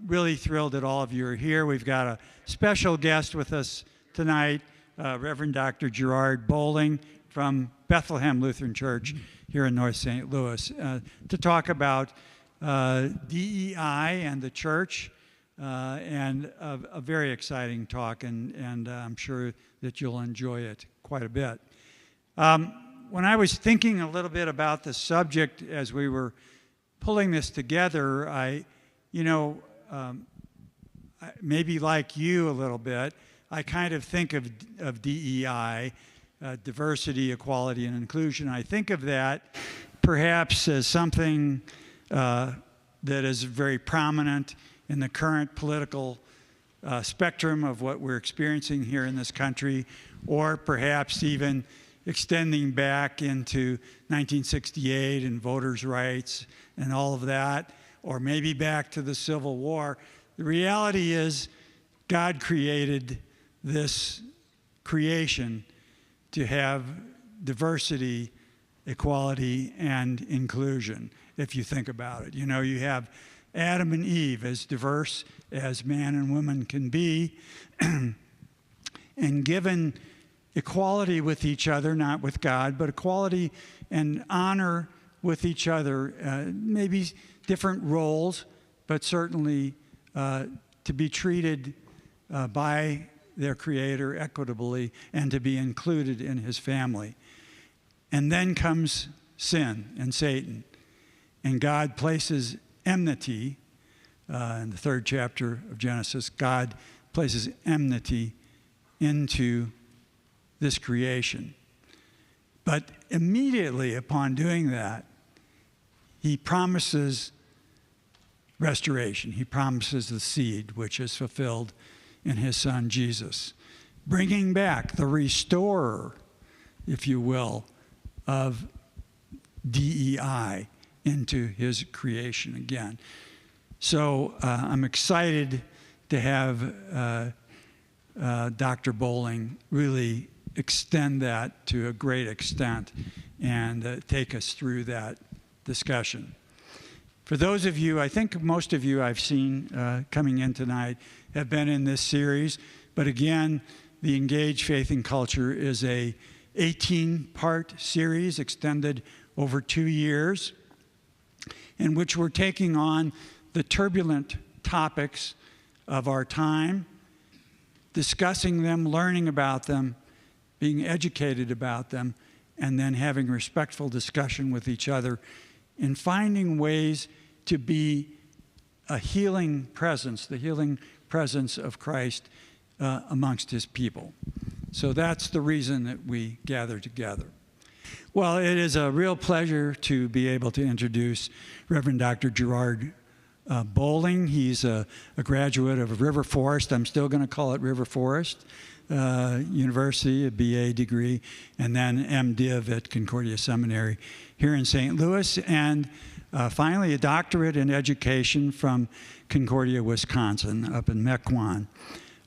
Really thrilled that all of you are here. We've got a special guest with us tonight, Reverend Dr. Gerard Bolling from Bethlehem Lutheran Church here in North St. Louis, to talk about DEI and the church, and a very exciting talk, and I'm sure that you'll enjoy it quite a bit. When I was thinking a little bit about the subject as we were pulling this together, maybe like you a little bit, I kind of think of DEI, diversity, equality, and inclusion. I think of that perhaps as something that is very prominent in the current political spectrum of what we're experiencing here in this country, or perhaps even extending back into 1968 and voters' rights and all of that, or maybe back to the Civil War. The reality is God created this creation to have diversity, equality, and inclusion, if you think about it. You know, you have Adam and Eve, as diverse as man and woman can be, and given equality with each other, not with God, but equality and honor with each other, maybe different roles, but certainly to be treated by their Creator equitably and to be included in His family. And then comes sin and Satan, and God places enmity. In the 3rd chapter of Genesis, God places enmity into this creation. But immediately upon doing that, He promises restoration. He promises the seed, which is fulfilled in His Son Jesus, bringing back the restorer, if you will, of DEI into His creation again. So I'm excited to have Dr. Bolling really extend that to a great extent and take us through that discussion. For those of you, I think most of you I've seen coming in tonight have been in this series, but again, the Engage Faith and Culture is a 18-part series extended over 2 years, in which we're taking on the turbulent topics of our time, discussing them, learning about them, being educated about them, and then having respectful discussion with each other and finding ways to be a healing presence, the healing presence of Christ amongst His people. So that's the reason that we gather together. Well, it is a real pleasure to be able to introduce Reverend Dr. Gerard Bolling. He's a graduate of River Forest. I'm still going to call it River Forest University, a BA degree, and then MDiv at Concordia Seminary here in St. Louis, and finally a doctorate in education from Concordia, Wisconsin, up in Mequon.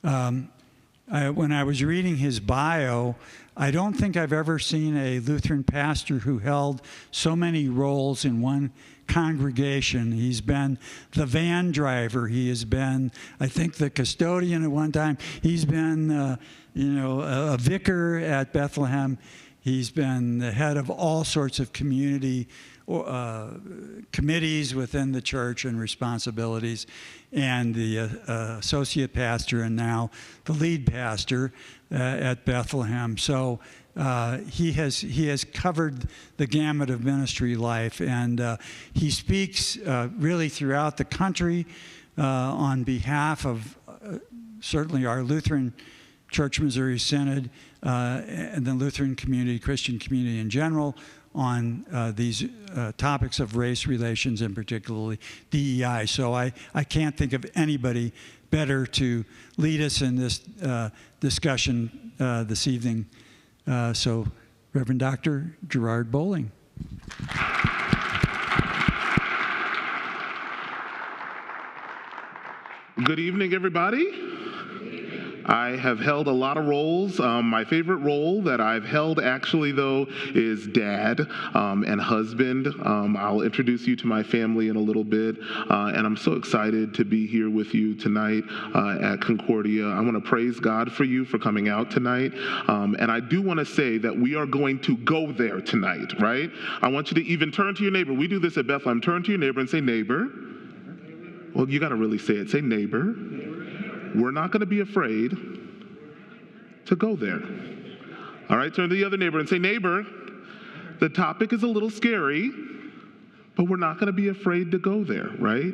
When I was reading his bio, I don't think I've ever seen a Lutheran pastor who held so many roles in one congregation. He's been the van driver. He has been, I think, the custodian at one time. He's been, a vicar at Bethlehem. He's been the head of all sorts of community committees within the church and responsibilities, and the associate pastor and now the lead pastor at Bethlehem. So he has covered the gamut of ministry life, and he speaks really throughout the country on behalf of certainly our Lutheran Church Missouri Synod and the Lutheran community, Christian community in general, on these topics of race relations and particularly DEI. So I can't think of anybody better to lead us in this discussion this evening. So Reverend Dr. Gerard Bolling. Good evening, everybody. I have held a lot of roles. My favorite role that I've held actually, though, is dad and husband. I'll introduce you to my family in a little bit, and I'm so excited to be here with you tonight at Concordia. I want to praise God for you for coming out tonight, and I do want to say that we are going to go there tonight, right? I want you to even turn to your neighbor. We do this at Bethlehem. Turn to your neighbor and say, neighbor. Well, you got to really say it. Say, neighbor. We're not going to be afraid to go there. All right, turn to the other neighbor and say, neighbor, the topic is a little scary, but we're not going to be afraid to go there, right?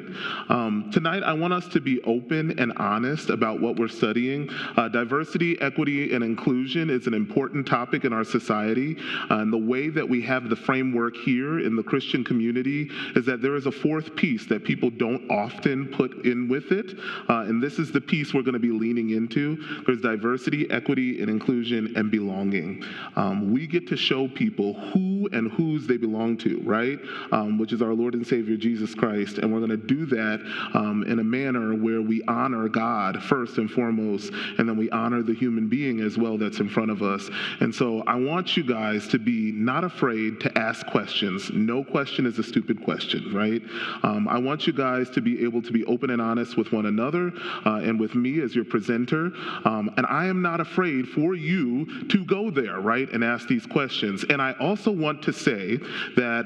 Tonight, I want us to be open and honest about what we're studying. Diversity, equity, and inclusion is an important topic in our society. And the way that we have the framework here in the Christian community is that there is a fourth piece that people don't often put in with it. And this is the piece we're going to be leaning into. There's diversity, equity, and inclusion, and belonging. We get to show people who and whose they belong to, right? Which is our Lord and Savior, Jesus Christ. And we're going to do that in a manner where we honor God first and foremost, and then we honor the human being as well that's in front of us. And so I want you guys to be not afraid to ask questions. No question is a stupid question, right? I want you guys to be able to be open and honest with one another and with me as your presenter. And I am not afraid for you to go there, right, and ask these questions. And I also want to say that,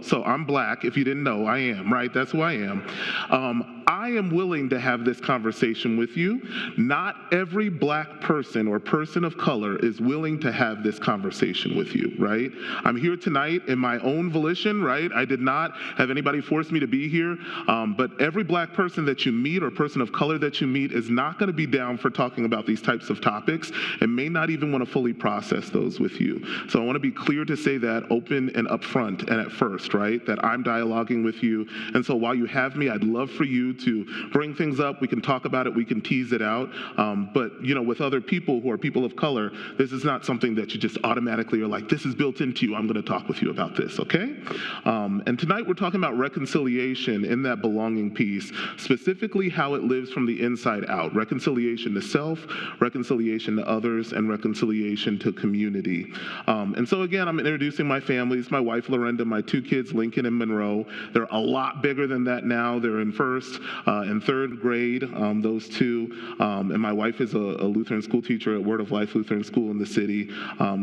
so I'm black. If you didn't know, I am, right? That's who I am. I am willing to have this conversation with you. Not every black person or person of color is willing to have this conversation with you, right? I'm here tonight in my own volition, right? I did not have anybody force me to be here, but every black person that you meet or person of color that you meet is not going to be down for talking about these types of topics and may not even want to fully process those with you. So I want to be clear to say that open and upfront and at first, right? That I'm dialoguing with you. And so while you have me, I'd love for you to bring things up. We can talk about it. We can tease it out. But, with other people who are people of color, this is not something that you just automatically are like, this is built into you. I'm going to talk with you about this, okay? And tonight we're talking about reconciliation in that belonging piece, specifically how it lives from the inside out. Reconciliation to self, reconciliation to others, and reconciliation to community. And so again, I'm introducing my families, my wife, Lorenda, my two kids, Lincoln and Monroe. They're a lot bigger than that now. They're in first and third grade, those two. And my wife is a Lutheran school teacher at Word of Life Lutheran School in the city.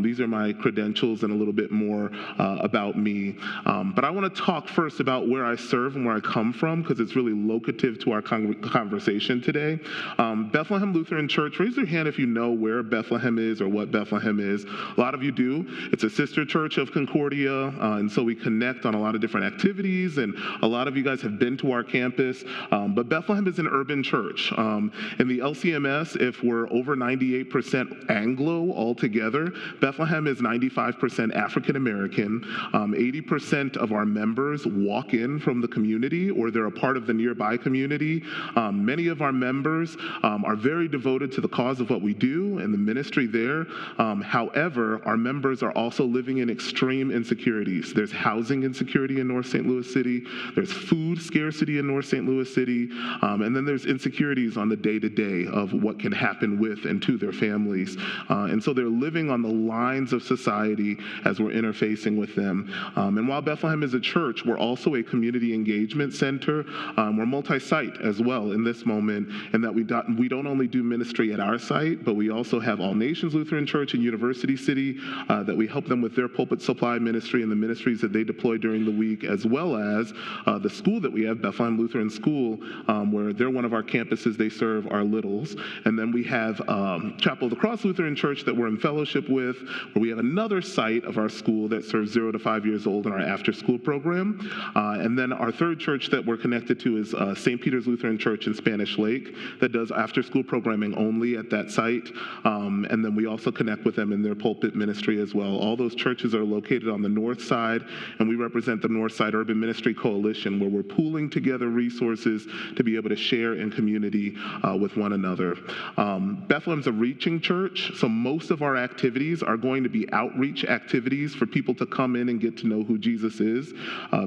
These are my credentials and a little bit more about me. But I want to talk first about where I serve and where I come from, because it's really locative to our conversation today. Bethlehem Lutheran Church, raise your hand if you know where Bethlehem is or what Bethlehem is. A lot of you do. It's a sister church of Concordia, and so we connect on a lot of different activities, and a lot of you guys have been to our campus. But Bethlehem is an urban church. In the LCMS, if we're over 98% Anglo altogether, Bethlehem is 95% African American. 80% of our members walk in from the community, or they're a part of the nearby community. Many of our members are very devoted to the cause of what we do and the ministry there. However, our members are also living in extreme insecurities. There's housing insecurity in North St. Louis City. There's food scarcity in North St. Louis City. And then there's insecurities on the day-to-day of what can happen with and to their families. And so they're living on the lines of society as we're interfacing with them. And while Bethlehem is a church, we're also a community engagement center. We're multi-site as well in this moment, in that we don't only do ministry at our site, but we also have All Nations Lutheran Church in University City that we help them with their pulpit supply ministry and the ministries that they deploy during the week, as well as the school that we have, Bethlehem Lutheran School, where they're one of our campuses they serve, our littles. And then we have Chapel of the Cross Lutheran Church that we're in fellowship with, where we have another site of our school that serves 0 to 5 years old in our after-school program. And then our third church that we're connected to is St. Peter's Lutheran Church in Spanish Lake that does after-school programming only at that site. And then we also connect with them in their pulpit ministry as well. All those churches churches are located on the north side, and we represent the North Side Urban Ministry Coalition, where we're pooling together resources to be able to share in community with one another. Bethlehem's a reaching church, so most of our activities are going to be outreach activities for people to come in and get to know who Jesus is.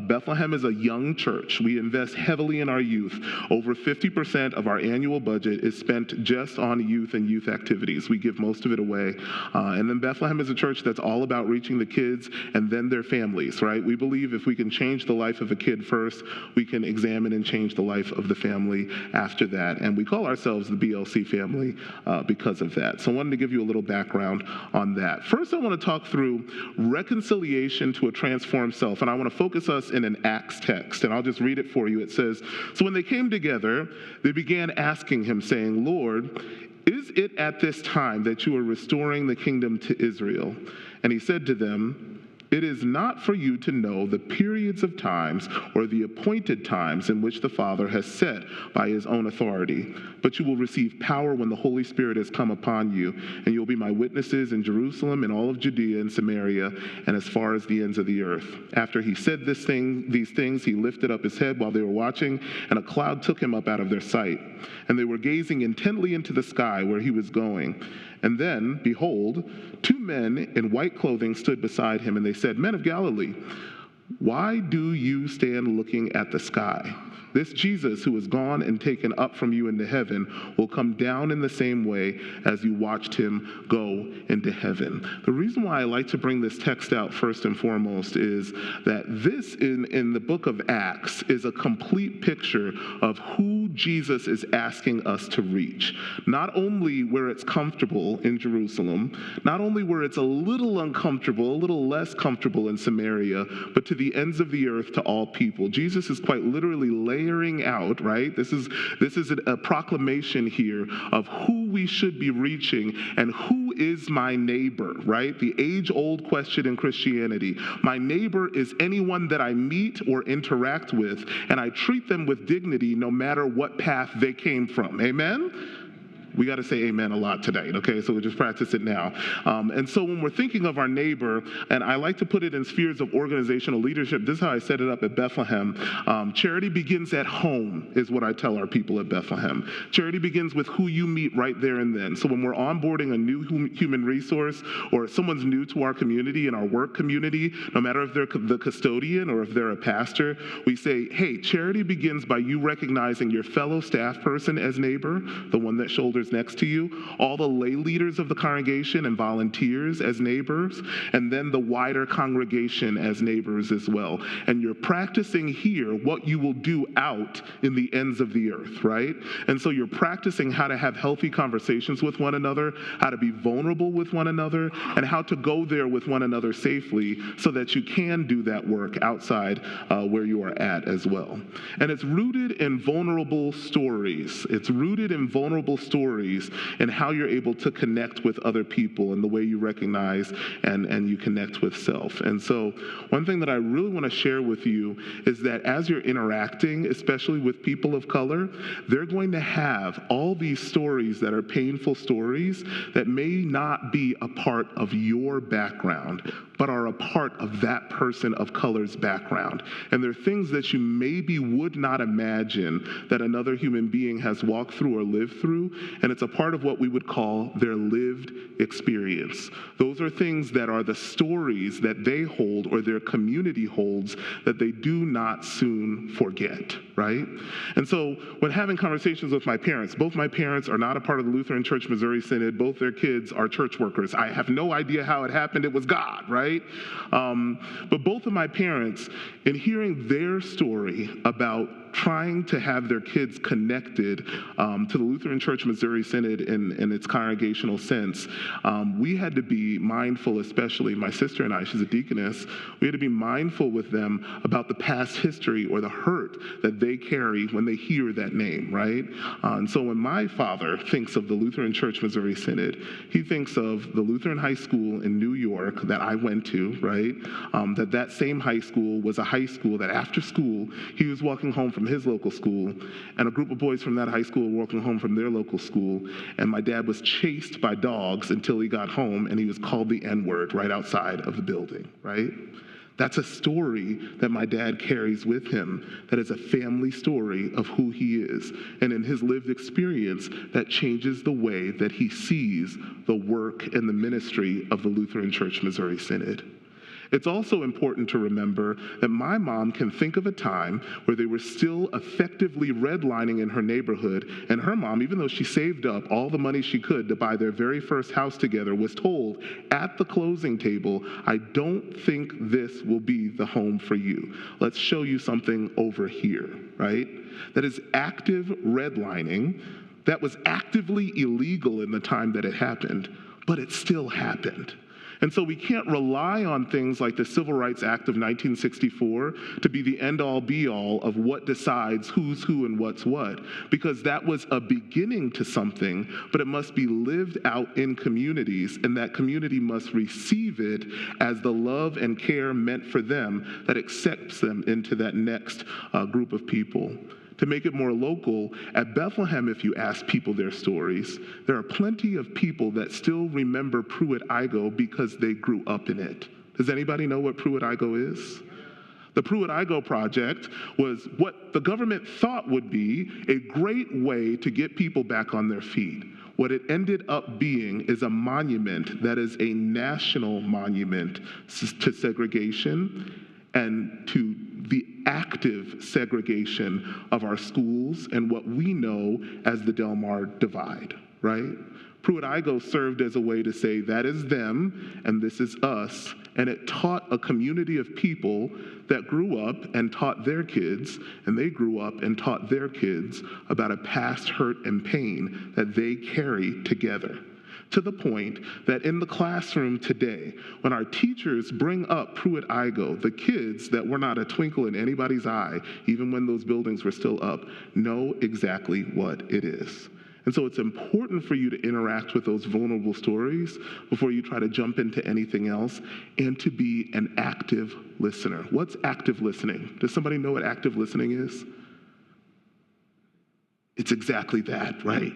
Bethlehem is a young church. We invest heavily in our youth. Over 50% of our annual budget is spent just on youth and youth activities. We give most of it away. And then Bethlehem is a church that's all about reaching the kids and then their families, right? We believe if we can change the life of a kid first, we can examine and change the life of the family after that. And we call ourselves the BLC family because of that. So I wanted to give you a little background on that. First, I want to talk through reconciliation to a transformed self. And I want to focus us in an Acts text. And I'll just read it for you. It says, "So when they came together, they began asking him, saying, 'Lord, is it at this time that you are restoring the kingdom to Israel?' And he said to them, 'It is not for you to know the periods of times or the appointed times in which the Father has set by his own authority, but you will receive power when the Holy Spirit has come upon you, and you'll be my witnesses in Jerusalem and all of Judea and Samaria and as far as the ends of the earth.' After he said these things, he lifted up his head while they were watching, and a cloud took him up out of their sight. And they were gazing intently into the sky where he was going. And then, behold, two men in white clothing stood beside him, and they said, 'Men of Galilee, why do you stand looking at the sky? This Jesus who is gone and taken up from you into heaven will come down in the same way as you watched him go into heaven.'" The reason why I like to bring this text out first and foremost is that this in the book of Acts is a complete picture of who Jesus is asking us to reach. Not only where it's comfortable in Jerusalem, not only where it's a little uncomfortable, a little less comfortable in Samaria, but to the ends of the earth, to all people. Jesus is quite literally layering out, right? This is a proclamation here of who we should be reaching and who is my neighbor, right? The age-old question in Christianity. My neighbor is anyone that I meet or interact with, and I treat them with dignity no matter what path they came from. Amen? We got to say amen a lot today, okay? So we'll just practice it now. And so when we're thinking of our neighbor, and I like to put it in spheres of organizational leadership, this is how I set it up at Bethlehem. Charity begins at home is what I tell our people at Bethlehem. Charity begins with who you meet right there and then. So when we're onboarding a new human resource or someone's new to our community and our work community, no matter if they're the custodian or if they're a pastor, we say, hey, charity begins by you recognizing your fellow staff person as neighbor, the one that shoulders next to you, all the lay leaders of the congregation and volunteers as neighbors, and then the wider congregation as neighbors as well. And you're practicing here what you will do out in the ends of the earth, right? And so you're practicing how to have healthy conversations with one another, how to be vulnerable with one another, and how to go there with one another safely so that you can do that work outside where you are at as well. And it's rooted in vulnerable stories. It's rooted in vulnerable stories and how you're able to connect with other people and the way you recognize and you connect with self. And so one thing that I really want to share with you is that as you're interacting, especially with people of color, they're going to have all these stories that are painful stories that may not be a part of your background, but are a part of that person of color's background. And they're things that you maybe would not imagine that another human being has walked through or lived through, and it's a part of what we would call their lived experience. Those are things that are the stories that they hold or their community holds that they do not soon forget, right? And so when having conversations with my parents, both my parents are not a part of the Lutheran Church Missouri Synod. Both their kids are church workers. I have no idea how it happened. It was God, right? But both of my parents, in hearing their story about trying to have their kids connected to the Lutheran Church Missouri Synod in its congregational sense, we had to be mindful, especially my sister and I, she's a deaconess, we had to be mindful with them about the past history or the hurt that they carry when they hear that name, right? And so when my father thinks of the Lutheran Church Missouri Synod, he thinks of the Lutheran high school in New York that I went to, right? That same high school was a high school that after school, he was walking home from from his local school, and a group of boys from that high school were walking home from their local school, and my dad was chased by dogs until he got home, and he was called the N-word right outside of the building, right? That's a story that my dad carries with him, that is a family story of who he is. And in his lived experience, that changes the way that he sees the work and the ministry of the Lutheran Church Missouri Synod. It's also important to remember that my mom can think of a time where they were still effectively redlining in her neighborhood, and her mom, even though she saved up all the money she could to buy their very first house together, was told at the closing table, "I don't think this will be the home for you. Let's show you something over here," right? That is active redlining that was actively illegal in the time that it happened, but it still happened. And so we can't rely on things like the Civil Rights Act of 1964 to be the end-all be-all of what decides who's who and what's what, because that was a beginning to something, but it must be lived out in communities, and that community must receive it as the love and care meant for them that accepts them into that next group of people. To make it more local, at Bethlehem, if you ask people their stories, there are plenty of people that still remember Pruitt-Igoe because they grew up in it. Does anybody know what Pruitt-Igoe is? The Pruitt-Igoe Project was what the government thought would be a great way to get people back on their feet. What it ended up being is a monument that is a national monument to segregation and to the active segregation of our schools and what we know as the Del Mar Divide, right? Pruitt-Igoe served as a way to say that is them and this is us, and it taught a community of people that grew up and taught their kids, and they grew up and taught their kids about a past hurt and pain that they carry together. To the point that in the classroom today, when our teachers bring up Pruitt-Igoe, the kids that were not a twinkle in anybody's eye, even when those buildings were still up, know exactly what it is. And so it's important for you to interact with those vulnerable stories before you try to jump into anything else, and to be an active listener. What's active listening? Does somebody know what active listening is? It's exactly that, right?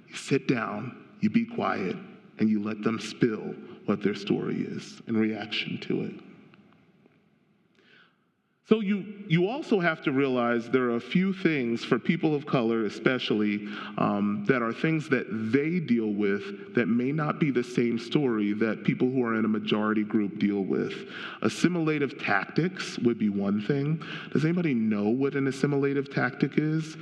You sit down, you be quiet, and you let them spill what their story is in reaction to it. So you also have to realize there are a few things for people of color especially that are things that they deal with that may not be the same story that people who are in a majority group deal with. Assimilative tactics would be one thing. Does anybody know what an assimilative tactic is?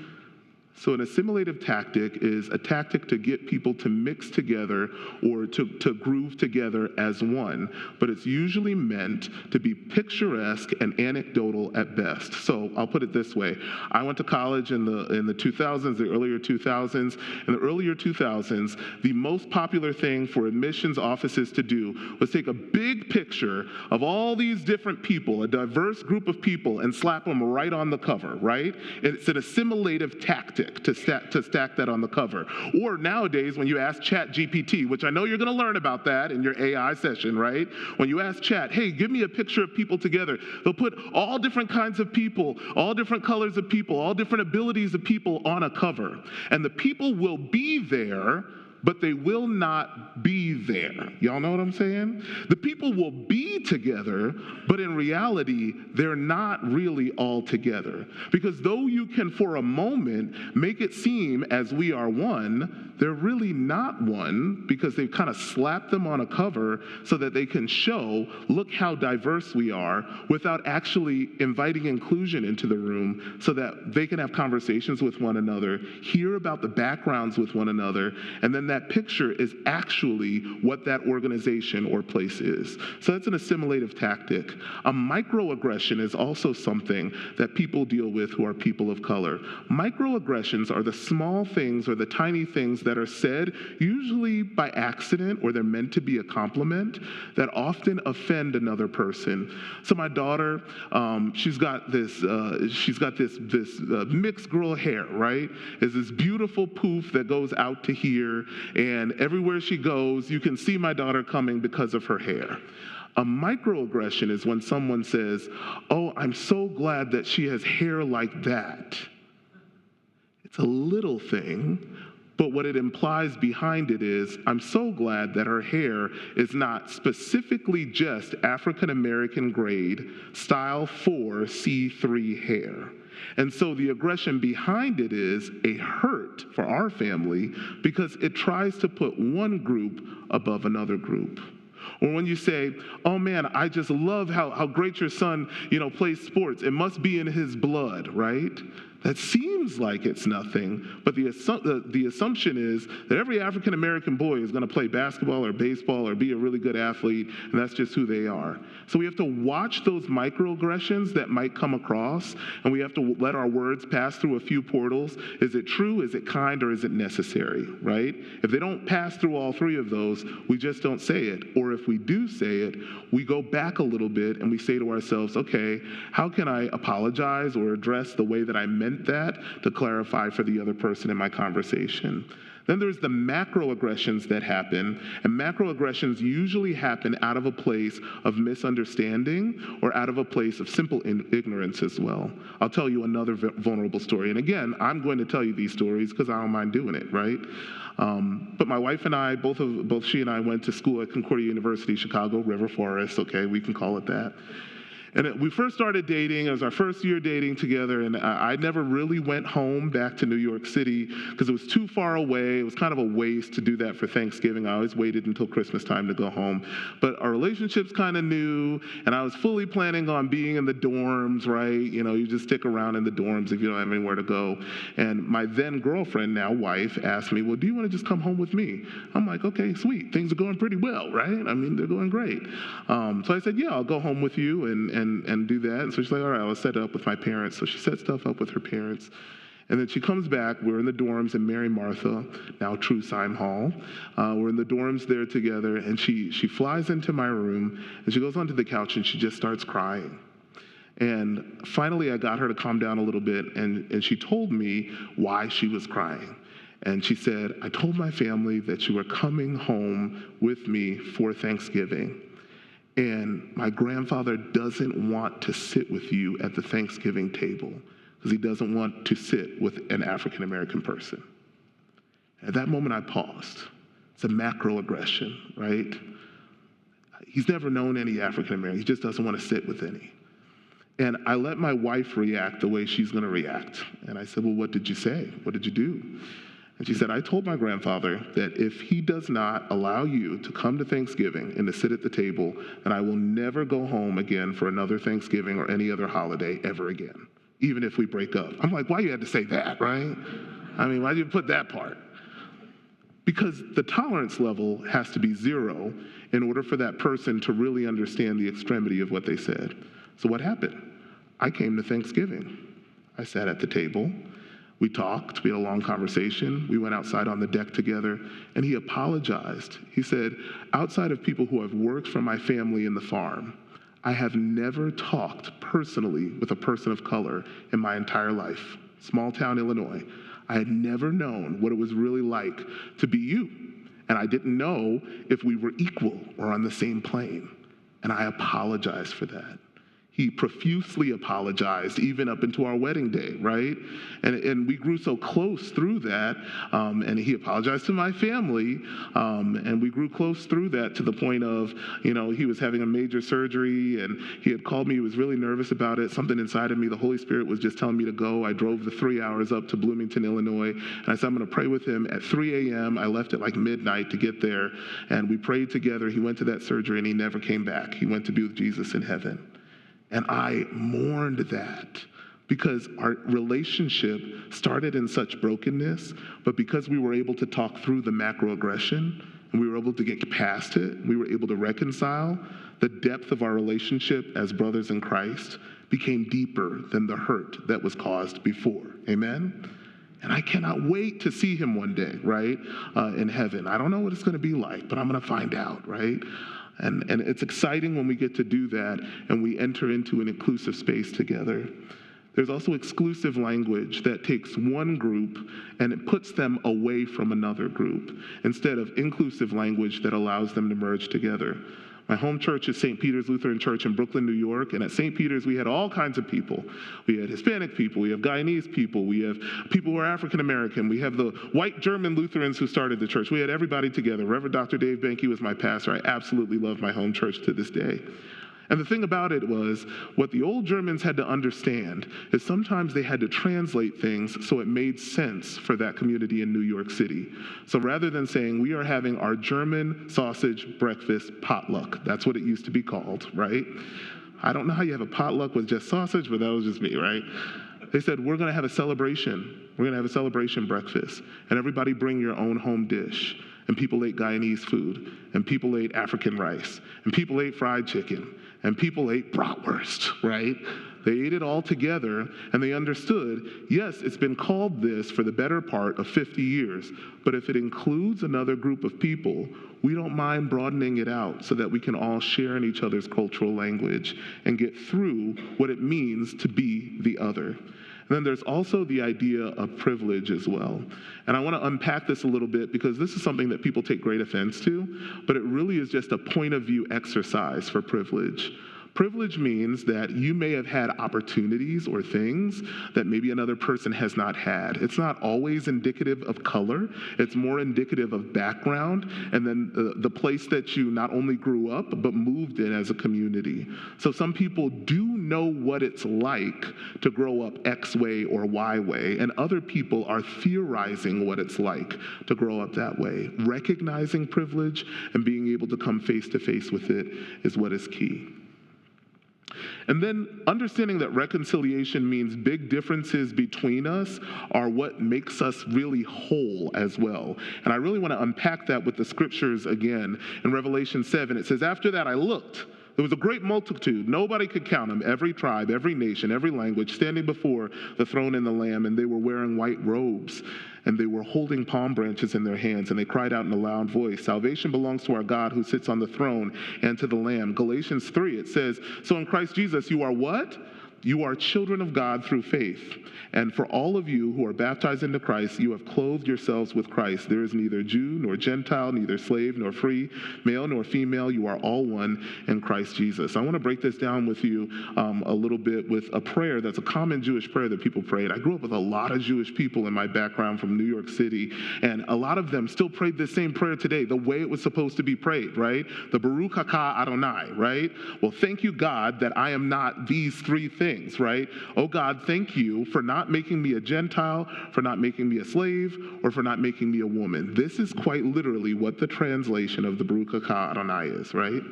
So an assimilative tactic is a tactic to get people to mix together or to groove together as one, but it's usually meant to be picturesque and anecdotal at best. So I'll put it this way. I went to college in the 2000s, the earlier 2000s. In the earlier 2000s, the most popular thing for admissions offices to do was take a big picture of all these different people, a diverse group of people, and slap them right on the cover, right? It's an assimilative tactic to stack that on the cover. Or nowadays, when you ask ChatGPT, which I know you're going to learn about that in your AI session, right? When you ask Chat, hey, give me a picture of people together, they'll put all different kinds of people, all different colors of people, all different abilities of people on a cover. And the people will be there, but they will not be there. Y'all know what I'm saying? The people will be together, but in reality, they're not really all together. Because though you can, for a moment, make it seem as we are one, they're really not one, because they've kind of slapped them on a cover so that they can show, look how diverse we are, without actually inviting inclusion into the room so that they can have conversations with one another, hear about the backgrounds with one another, and then that picture is actually what that organization or place is. So that's an assimilative tactic. A microaggression is also something that people deal with who are people of color. Microaggressions are the small things or the tiny things that are said, usually by accident, or they're meant to be a compliment, that often offend another person. So my daughter, she's got this mixed girl hair, right? It's this beautiful poof that goes out to here, and everywhere she goes, you can see my daughter coming because of her hair. A microaggression is when someone says, "Oh, I'm so glad that she has hair like that." It's a little thing, but what it implies behind it is, I'm so glad that her hair is not specifically just African American grade, style 4 C3 hair. And so the aggression behind it is a hurt for our family because it tries to put one group above another group. Or when you say, "Oh man, I just love how great your son, plays sports. It must be in his blood," right? That seems like it's nothing, but the assumption is that every African American boy is going to play basketball or baseball or be a really good athlete, and that's just who they are. So we have to watch those microaggressions that might come across, and we have to let our words pass through a few portals. Is it true, is it kind, or is it necessary, right? If they don't pass through all three of those, we just don't say it. Or if we do say it, we go back a little bit and we say to ourselves, okay, how can I apologize or address the way that I meant that to clarify for the other person in my conversation? Then there's the macroaggressions that happen, and macroaggressions usually happen out of a place of misunderstanding or out of a place of simple ignorance as well. I'll tell you another vulnerable story, and again, I'm going to tell you these stories because I don't mind doing it, right? But my wife and I, both she and I went to school at Concordia University, Chicago, River Forest, okay, we can call it that. And we first started dating. It was our first year dating together, and I never really went home back to New York City because it was too far away. It was kind of a waste to do that for Thanksgiving. I always waited until Christmas time to go home. But our relationship's kind of new, and I was fully planning on being in the dorms, right? You just stick around in the dorms if you don't have anywhere to go. And my then girlfriend, now wife, asked me, "Well, do you want to just come home with me?" I'm like, "Okay, sweet. Things are going pretty well, right? I mean, they're going great." So I said, "Yeah, I'll go home with you and do that." And so she's like, "All right, I'll set it up with my parents." So she set stuff up with her parents. And then she comes back. We're in the dorms in Mary Martha, now Trusheim Hall. We're in the dorms there together. And she flies into my room, and she goes onto the couch, and she just starts crying. And finally, I got her to calm down a little bit, and she told me why she was crying. And she said, "I told my family that you were coming home with me for Thanksgiving. And my grandfather doesn't want to sit with you at the Thanksgiving table because he doesn't want to sit with an African American person." At that moment, I paused. It's a macroaggression, right? He's never known any African American. He just doesn't want to sit with any. And I let my wife react the way she's going to react. And I said, "Well, what did you say? What did you do?" And she said, "I told my grandfather that if he does not allow you to come to Thanksgiving and to sit at the table, then I will never go home again for another Thanksgiving or any other holiday ever again, even if we break up." I'm like, why you had to say that, right? I mean, why did you put that part? Because the tolerance level has to be 0 in order for that person to really understand the extremity of what they said. So what happened? I came to Thanksgiving. I sat at the table. We talked, we had a long conversation, we went outside on the deck together, and he apologized. He said, "Outside of people who have worked for my family in the farm, I have never talked personally with a person of color in my entire life. Small town Illinois. I had never known what it was really like to be you, and I didn't know if we were equal or on the same plane, and I apologize for that." He profusely apologized, even up into our wedding day, right? And we grew so close through that, and he apologized to my family, and we grew close through that to the point of, he was having a major surgery, and he had called me. He was really nervous about it. Something inside of me, the Holy Spirit was just telling me to go. I drove the 3 hours up to Bloomington, Illinois, and I said, "I'm going to pray with him at 3 a.m. I left at like midnight to get there, and we prayed together. He went to that surgery, and he never came back. He went to be with Jesus in heaven. And I mourned that because our relationship started in such brokenness, but because we were able to talk through the macroaggression and we were able to get past it, we were able to reconcile, the depth of our relationship as brothers in Christ became deeper than the hurt that was caused before. Amen? And I cannot wait to see him one day, right, in heaven. I don't know what it's going to be like, but I'm going to find out, right? And it's exciting when we get to do that and we enter into an inclusive space together. There's also exclusive language that takes one group and it puts them away from another group instead of inclusive language that allows them to merge together. My home church is St. Peter's Lutheran Church in Brooklyn, New York, and at St. Peter's we had all kinds of people. We had Hispanic people, we have Guyanese people, we have people who are African American, we have the white German Lutherans who started the church. We had everybody together. Reverend Dr. Dave Benke was my pastor. I absolutely love my home church to this day. And the thing about it was, what the old Germans had to understand is sometimes they had to translate things so it made sense for that community in New York City. So rather than saying, we are having our German sausage breakfast potluck, that's what it used to be called, right? I don't know how you have a potluck with just sausage, but that was just me, right? They said, we're going to have a celebration. We're going to have a celebration breakfast, and everybody bring your own home dish. And people ate Guyanese food, and people ate African rice, and people ate fried chicken, and people ate bratwurst, right? They ate it all together, and they understood, yes, it's been called this for the better part of 50 years, but if it includes another group of people, we don't mind broadening it out so that we can all share in each other's cultural language and get through what it means to be the other. And then there's also the idea of privilege as well. And I want to unpack this a little bit because this is something that people take great offense to, but it really is just a point of view exercise for privilege. Privilege means that you may have had opportunities or things that maybe another person has not had. It's not always indicative of color. It's more indicative of background and then the place that you not only grew up, but moved in as a community. So some people do know what it's like to grow up X way or Y way, and other people are theorizing what it's like to grow up that way. Recognizing privilege and being able to come face to face with it is what is key. And then understanding that reconciliation means big differences between us are what makes us really whole as well. And I really want to unpack that with the scriptures again. In Revelation 7, it says, after that I looked. There was a great multitude. Nobody could count them. Every tribe, every nation, every language, standing before the throne and the Lamb, and they were wearing white robes, and they were holding palm branches in their hands, and they cried out in a loud voice, salvation belongs to our God who sits on the throne and to the Lamb. Galatians 3, it says, so in Christ Jesus you are what? You are children of God through faith. And for all of you who are baptized into Christ, you have clothed yourselves with Christ. There is neither Jew nor Gentile, neither slave nor free, male nor female. You are all one in Christ Jesus. I want to break this down with you a little bit with a prayer that's a common Jewish prayer that people prayed. I grew up with a lot of Jewish people in my background from New York City, and a lot of them still prayed this same prayer today, the way it was supposed to be prayed, right? The Baruch Atah Adonai, right? Well, thank you, God, that I am not these three things, right? Oh, God, thank you for not making me a Gentile, for not making me a slave, or for not making me a woman. This is quite literally what the translation of the Baruch Atah Adonai is, right?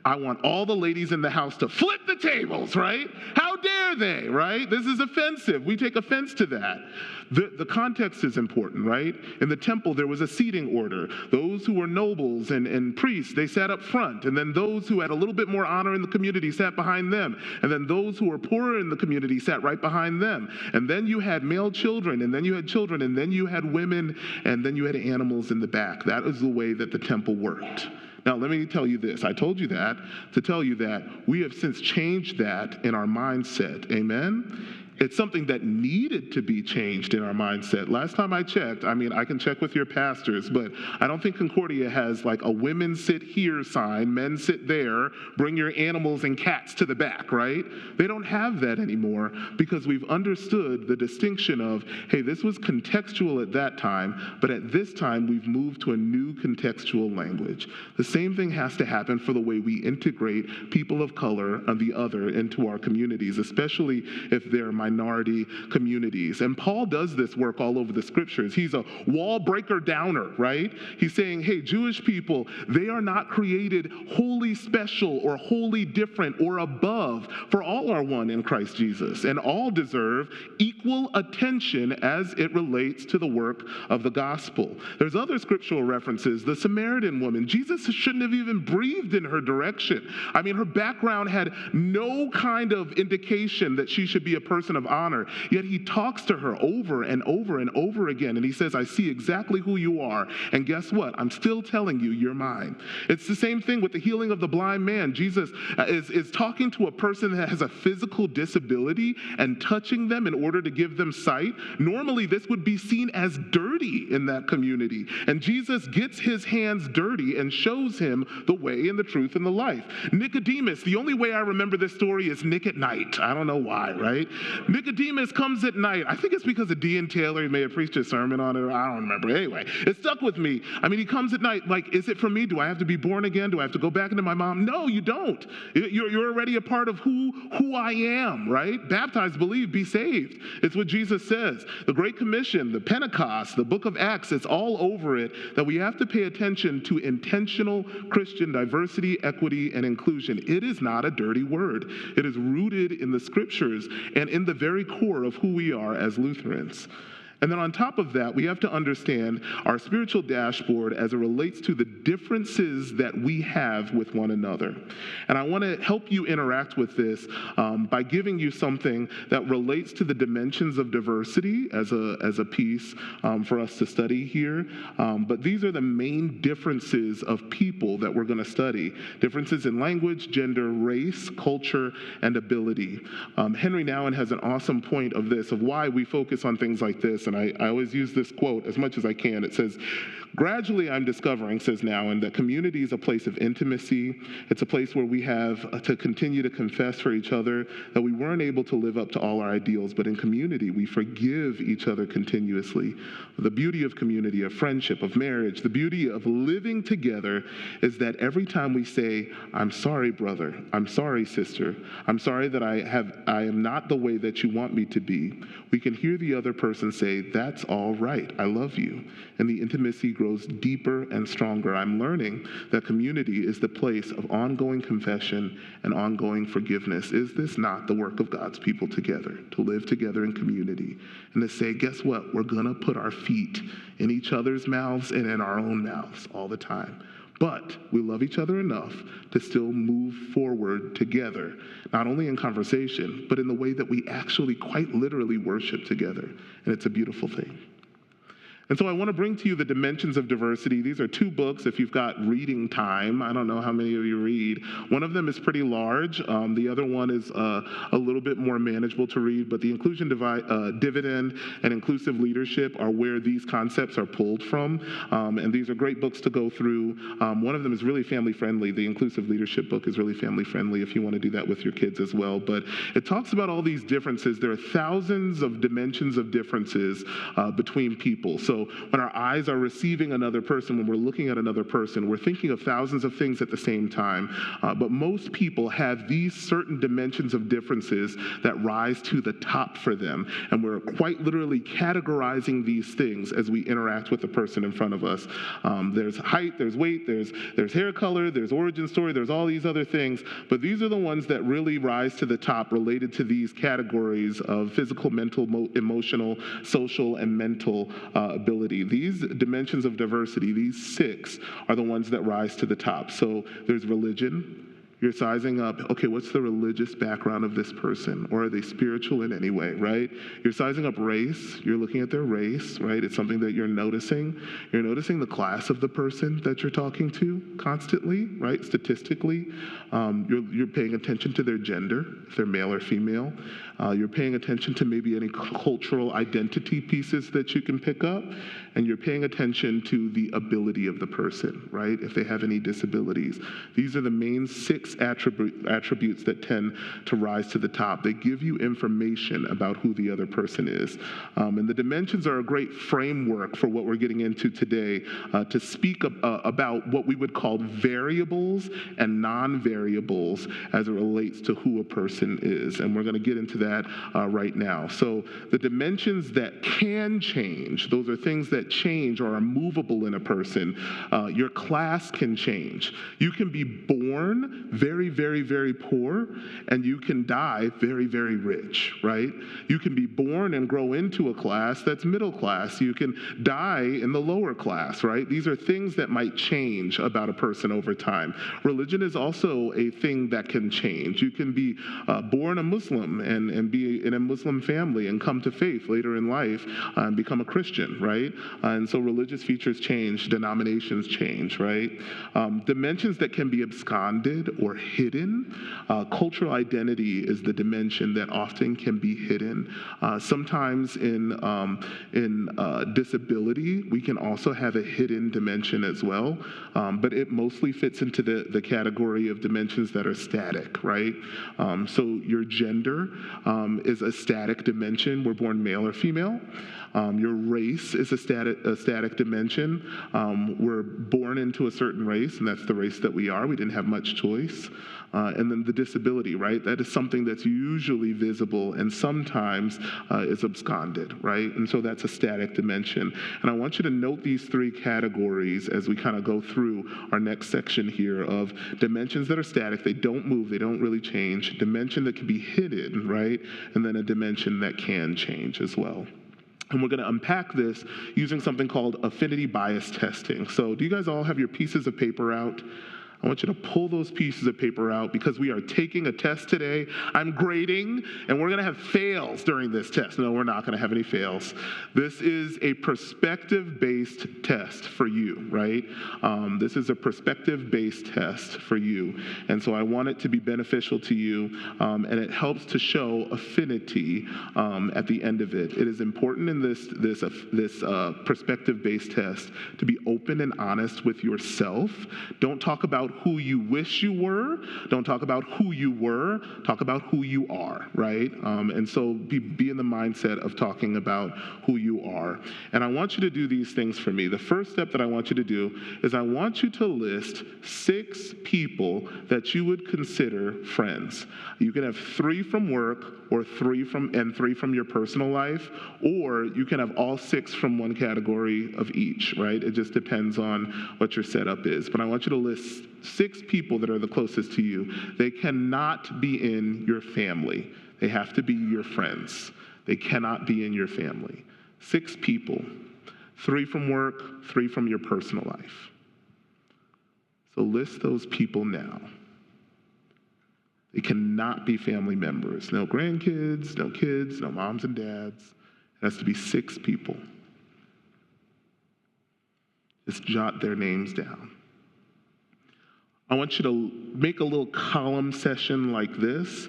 I want all the ladies in the house to flip the tables, right? How dare they, right? This is offensive. We take offense to that. The context is important, right? In the temple, there was a seating order. Those who were nobles and priests, they sat up front. And then those who had a little bit more honor in the community sat behind them. And then those who were poorer in the community sat right behind them. And then you had male children, and then you had children, and then you had women, and then you had animals in the back. That is the way that the temple worked. Now, let me tell you this. I told you that to tell you that we have since changed that in our mindset. Amen? It's something that needed to be changed in our mindset. Last time I checked, I mean, I can check with your pastors, but I don't think Concordia has like a women sit here sign, men sit there, bring your animals and cats to the back, right? They don't have that anymore because we've understood the distinction of, hey, this was contextual at that time, but at this time we've moved to a new contextual language. The same thing has to happen for the way we integrate people of color and the other into our communities, especially if they're minority communities. And Paul does this work all over the scriptures. He's a wall breaker downer, right? He's saying, hey, Jewish people, they are not created wholly special or wholly different or above, for all are one in Christ Jesus, and all deserve equal attention as it relates to the work of the gospel. There's other scriptural references. The Samaritan woman, Jesus shouldn't have even breathed in her direction. I mean, her background had no kind of indication that she should be a person person of honor, yet he talks to her over and over and over again, and he says, I see exactly who you are, and guess what? I'm still telling you, you're mine. It's the same thing with the healing of the blind man. Jesus is talking to a person that has a physical disability and touching them in order to give them sight. Normally, this would be seen as dirty in that community, and Jesus gets his hands dirty and shows him the way and the truth and the life. Nicodemus, the only way I remember this story is Nick at night. I don't know why, right? Nicodemus comes at night. I think it's because of D.N. Taylor. He may have preached a sermon on it. I don't remember. Anyway, it stuck with me. I mean, he comes at night like, is it for me? Do I have to be born again? Do I have to go back into my mom? No, you don't. You're already a part of who I am, right? Baptize, believe, be saved. It's what Jesus says. The Great Commission, the Pentecost, the book of Acts, it's all over it that we have to pay attention to intentional Christian diversity, equity, and inclusion. It is not a dirty word. It is rooted in the scriptures and in the very core of who we are as Lutherans. And then on top of that, we have to understand our spiritual dashboard as it relates to the differences that we have with one another. And I want to help you interact with this by giving you something that relates to the dimensions of diversity as a piece for us to study here. But these are the main differences of people that we're going to study. Differences in language, gender, race, culture, and ability. Henry Nouwen has an awesome point of this, of why we focus on things like this. And I always use this quote as much as I can. It says, gradually I'm discovering, says Nouwen, that community is a place of intimacy. It's a place where we have to continue to confess for each other that we weren't able to live up to all our ideals, but in community we forgive each other continuously. The beauty of community, of friendship, of marriage, the beauty of living together is that every time we say, I'm sorry, brother, I'm sorry, sister, I'm sorry that I am not the way that you want me to be, we can hear the other person say, that's all right, I love you. And the intimacy grows deeper and stronger. I'm learning that community is the place of ongoing confession and ongoing forgiveness. Is this not the work of God's people together, to live together in community and to say, guess what? We're going to put our feet in each other's mouths and in our own mouths all the time. But we love each other enough to still move forward together, not only in conversation, but in the way that we actually quite literally worship together. And it's a beautiful thing. And so I want to bring to you the dimensions of diversity. These are two books if you've got reading time. I don't know how many of you read. One of them is pretty large. The other one is a little bit more manageable to read. But the Inclusion Dividend and Inclusive Leadership are where these concepts are pulled from. And these are great books to go through. One of them is really family-friendly. The Inclusive Leadership book is really family-friendly if you want to do that with your kids as well. But it talks about all these differences. There are thousands of dimensions of differences between people. So when our eyes are receiving another person, when we're looking at another person, we're thinking of thousands of things at the same time. But most people have these certain dimensions of differences that rise to the top for them. And we're quite literally categorizing these things as we interact with the person in front of us. There's height, there's weight, there's hair color, there's origin story, there's all these other things. But these are the ones that really rise to the top related to these categories of physical, mental, emotional, social, and mental ability. These dimensions of diversity, these 6, are the ones that rise to the top. So there's religion. You're sizing up, okay, what's the religious background of this person? Or are they spiritual in any way, right? You're sizing up race. You're looking at their race, right? It's something that you're noticing. You're noticing the class of the person that you're talking to constantly, right? Statistically. You're paying attention to their gender, if they're male or female. You're paying attention to maybe any cultural identity pieces that you can pick up. And you're paying attention to the ability of the person, right? If they have any disabilities. These are the main 6 attributes that tend to rise to the top. They give you information about who the other person is. And the dimensions are a great framework for what we're getting into today to speak about what we would call variables and non-variables as it relates to who a person is. And we're going to get into that right now. So the dimensions that can change, those are things that change or are movable in a person. Your class can change. You can be born very, very, very poor, and you can die very, very rich, right? You can be born and grow into a class that's middle class. You can die in the lower class, right? These are things that might change about a person over time. Religion is also a thing that can change. You can be born a Muslim and be in a Muslim family and come to faith later in life and become a Christian, right? And so religious features change, denominations change, right? Dimensions that can be absconded or hidden. Cultural identity is the dimension that often can be hidden. Sometimes in disability, we can also have a hidden dimension as well, but it mostly fits into the category of dimensions that are static, right? So your gender is a static dimension. We're born male or female. Your race is a static dimension. We're born into a certain race, and that's the race that we are. We didn't have much choice. And then the disability, right? That is something that's usually visible and sometimes is absconded, right? And so that's a static dimension. And I want you to note these three categories as we kind of go through our next section here of dimensions that are static. They don't move. They don't really change. Dimension that can be hidden, right? And then a dimension that can change as well. And we're going to unpack this using something called affinity bias testing. So do you guys all have your pieces of paper out? I want you to pull those pieces of paper out because we are taking a test today. I'm grading, and we're going to have fails during this test. No, we're not going to have any fails. This is a perspective-based test for you, right? This is a perspective-based test for you. And so I want it to be beneficial to you, and it helps to show affinity at the end of it. It is important in this perspective-based test to be open and honest with yourself. Don't talk about who you wish you were. Don't talk about who you were. Talk about who you are, right? And so be in the mindset of talking about who you are. And I want you to do these things for me. The first step that I want you to do is I want you to list 6 people that you would consider friends. You can have 3 from work or 3 from your personal life, or you can have all 6 from one category of each, right? It just depends on what your setup is. But I want you to list 6 people that are the closest to you. They cannot be in your family. They have to be your friends. They cannot be in your family. 6 people, 3 from work, 3 from your personal life. So list those people now. They cannot be family members. No grandkids, no kids, no moms and dads. It has to be 6 people. Just jot their names down. I want you to make a little column session like this.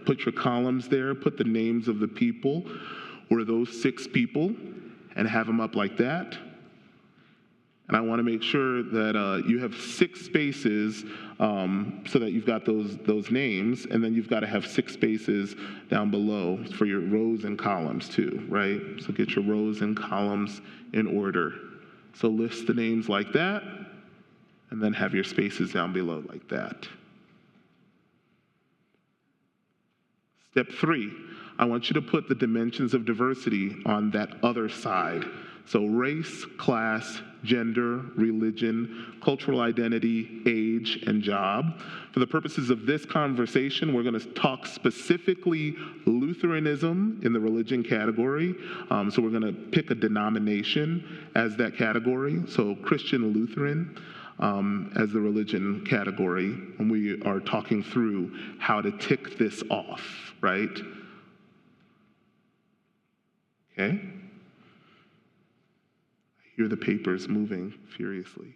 Put your columns there, put the names of the people or those 6 people and have them up like that. And I want to make sure that you have 6 spaces so that you've got those names, and then you've got to have 6 spaces down below for your rows and columns too, right? So get your rows and columns in order. So list the names like that, and then have your spaces down below like that. Step 3, I want you to put the dimensions of diversity on that other side. So race, class, gender, religion, cultural identity, age, and job. For the purposes of this conversation, we're going to talk specifically Lutheranism in the religion category. So we're going to pick a denomination as that category. So Christian Lutheran as the religion category. And we are talking through how to tick this off, right? Okay? Hear the papers moving furiously.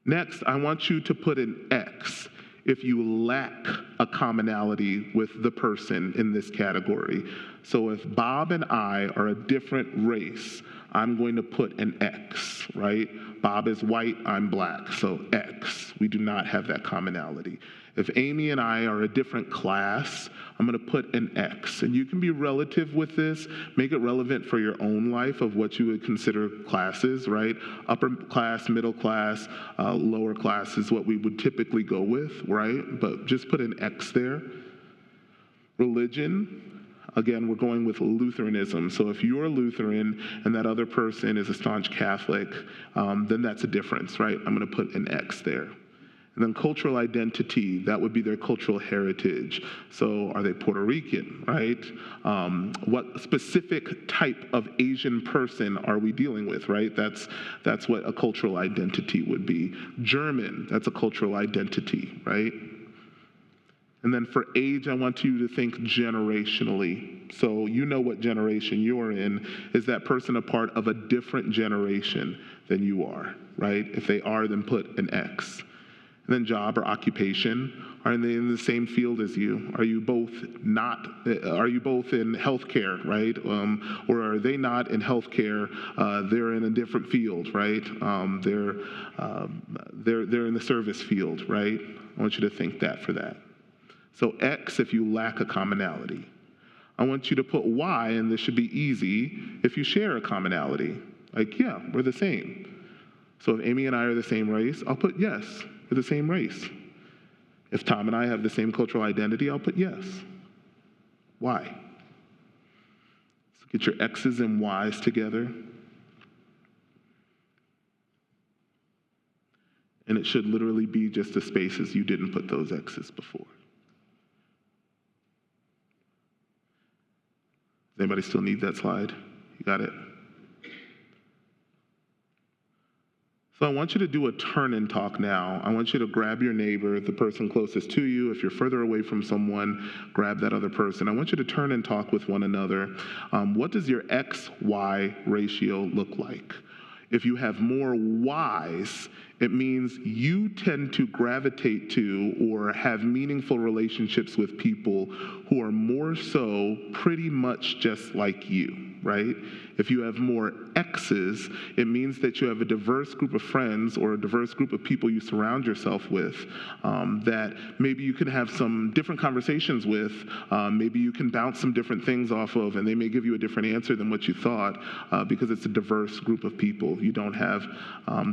Next, I want you to put an X if you lack a commonality with the person in this category. So if Bob and I are a different race, I'm going to put an X, right? Bob is white, I'm black, so X. We do not have that commonality. If Amy and I are a different class, I'm going to put an X. And you can be relative with this. Make it relevant for your own life of what you would consider classes, right? Upper class, middle class, lower class is what we would typically go with, right? But just put an X there. Religion, again, we're going with Lutheranism. So if you're Lutheran and that other person is a staunch Catholic, then that's a difference, right? I'm going to put an X there. And And then cultural identity, that would be their cultural heritage. So are they Puerto Rican, right? What specific type of Asian person are we dealing with, right? That's what a cultural identity would be. German, that's a cultural identity, right? And then for age, I want you to think generationally. So you know what generation you're in. Is that person a part of a different generation than you are, right? If they are, then put an X. And then job or occupation. Are they in the same field as you? Are you both in healthcare, right? Or are they not in healthcare? They're in a different field, right? They're in the service field, right? I want you to think that for that. So X if you lack a commonality. I want you to put Y, and this should be easy, if you share a commonality. Like, yeah, we're the same. So if Amy and I are the same race, I'll put yes, we're the same race. If Tom and I have the same cultural identity, I'll put yes. Why? So get your X's and Y's together. And it should literally be just the spaces you didn't put those X's before. Does anybody still need that slide? You got it? So I want you to do a turn and talk now. I want you to grab your neighbor, the person closest to you. If you're further away from someone, grab that other person. I want you to turn and talk with one another. What does your X-Y ratio look like? If you have more Ys, it means you tend to gravitate to or have meaningful relationships with people who are more so pretty much just like you, right? If you have more X's, it means that you have a diverse group of friends or a diverse group of people you surround yourself with that maybe you can have some different conversations with, maybe you can bounce some different things off of, and they may give you a different answer than what you thought because it's a diverse group of people. You don't have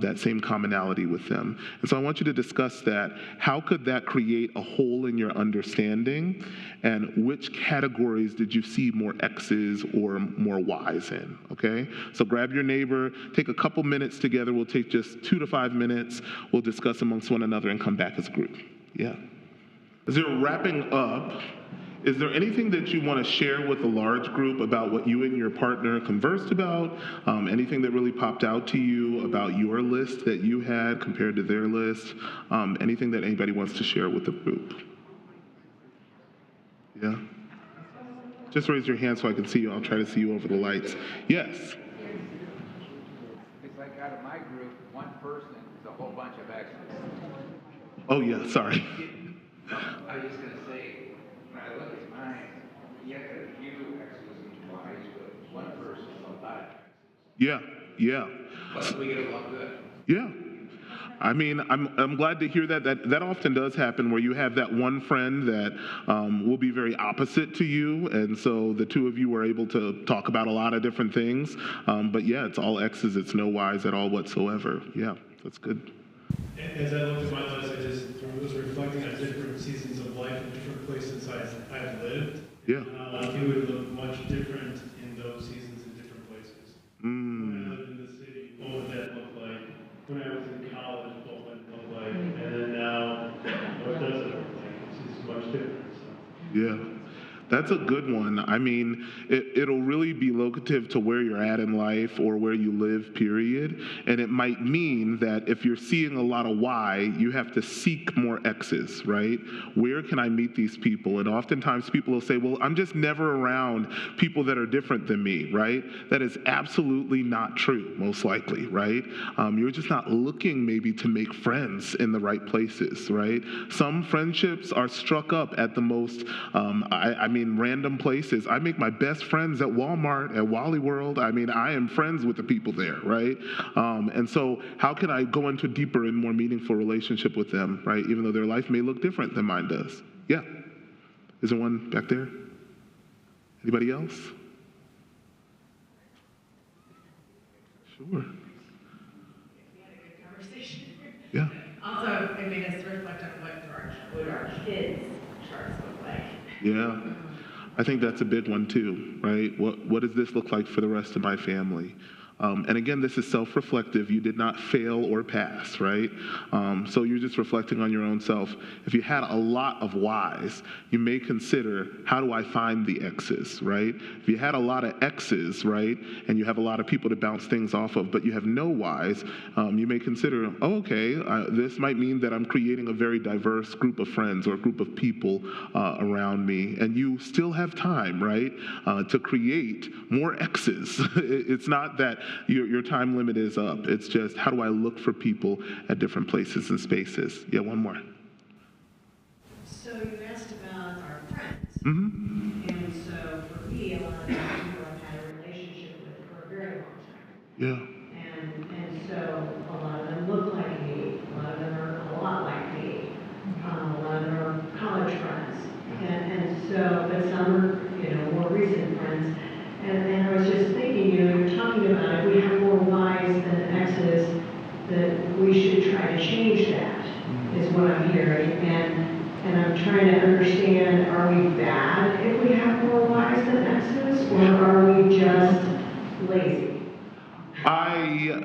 that same commonality with them. And so I want you to discuss that. How could that create a hole in your understanding? And which categories did you see more X's or more Y's in? Okay? So grab your neighbor, take a couple minutes together. We'll take just 2 to 5 minutes. We'll discuss amongst one another and come back as a group. Yeah. As you're wrapping up, is there anything that you want to share with the large group about what you and your partner conversed about? Anything that really popped out to you about your list that you had compared to their list? Anything that anybody wants to share with the group? Yeah? Just raise your hand so I can see you. I'll try to see you over the lights. Yes? It's like out of my group, one person is a whole bunch of X's. Oh, yeah, sorry. I was just going to say, when I look at mine, you have a few X's and Y's, but one person is a lot of X's. Yeah, yeah. But we get along good. Yeah. I mean, I'm glad to hear that. That often does happen where you have that one friend that will be very opposite to you, and so the two of you are able to talk about a lot of different things. But yeah, it's all X's, it's no Y's at all whatsoever. Yeah, that's good. As I looked at my list, I was reflecting on different seasons of life and different places I've lived. Yeah. It would look much different in those seasons in different places. When I lived in the city, what would that look like? When I was in college, what would it look like? And then now, what does it look like? It's much different. So. Yeah. That's a good one. I mean, it'll really be locative to where you're at in life or where you live, period. And it might mean that if you're seeing a lot of Y, you have to seek more X's, right? Where can I meet these people? And oftentimes people will say, well, I'm just never around people that are different than me, right? That is absolutely not true, most likely, right? You're just not looking maybe to make friends in the right places, right? Some friendships are struck up at the most, random places. I make my best friends at Walmart, at Wally World. I mean, I am friends with the people there, right? And so how can I go into a deeper and more meaningful relationship with them, right? Even though their life may look different than mine does. Yeah. Is there one back there? Anybody else? Sure. We had a good conversation. Yeah. Also, it made us reflect on what our kids' charts look like. Yeah. I think that's a big one too, right? What does this look like for the rest of my family? And again, this is self-reflective. You did not fail or pass, right? So you're just reflecting on your own self. If you had a lot of whys, you may consider, how do I find the X's, right? If you had a lot of X's, right, and you have a lot of people to bounce things off of, but you have no whys, you may consider, oh, okay, this might mean that I'm creating a very diverse group of friends or a group of people around me. And you still have time, right, to create more X's. It's not that your time limit is up. It's just, how do I look for people at different places and spaces? Yeah, one more. So you asked about our friends. Mm-hmm. And so for me, a lot of people I've had a relationship with for a very long time. Yeah. And so a lot of them look like me. A lot of them are a lot like me. A lot of them are college friends. And so, but some are, more recent friends. And I was just thinking, you're talking about if we have more Y's than X's, that we should try to change that, is what I'm hearing. And I'm trying to understand, are we bad if we have more Y's than X's, or are we just lazy? I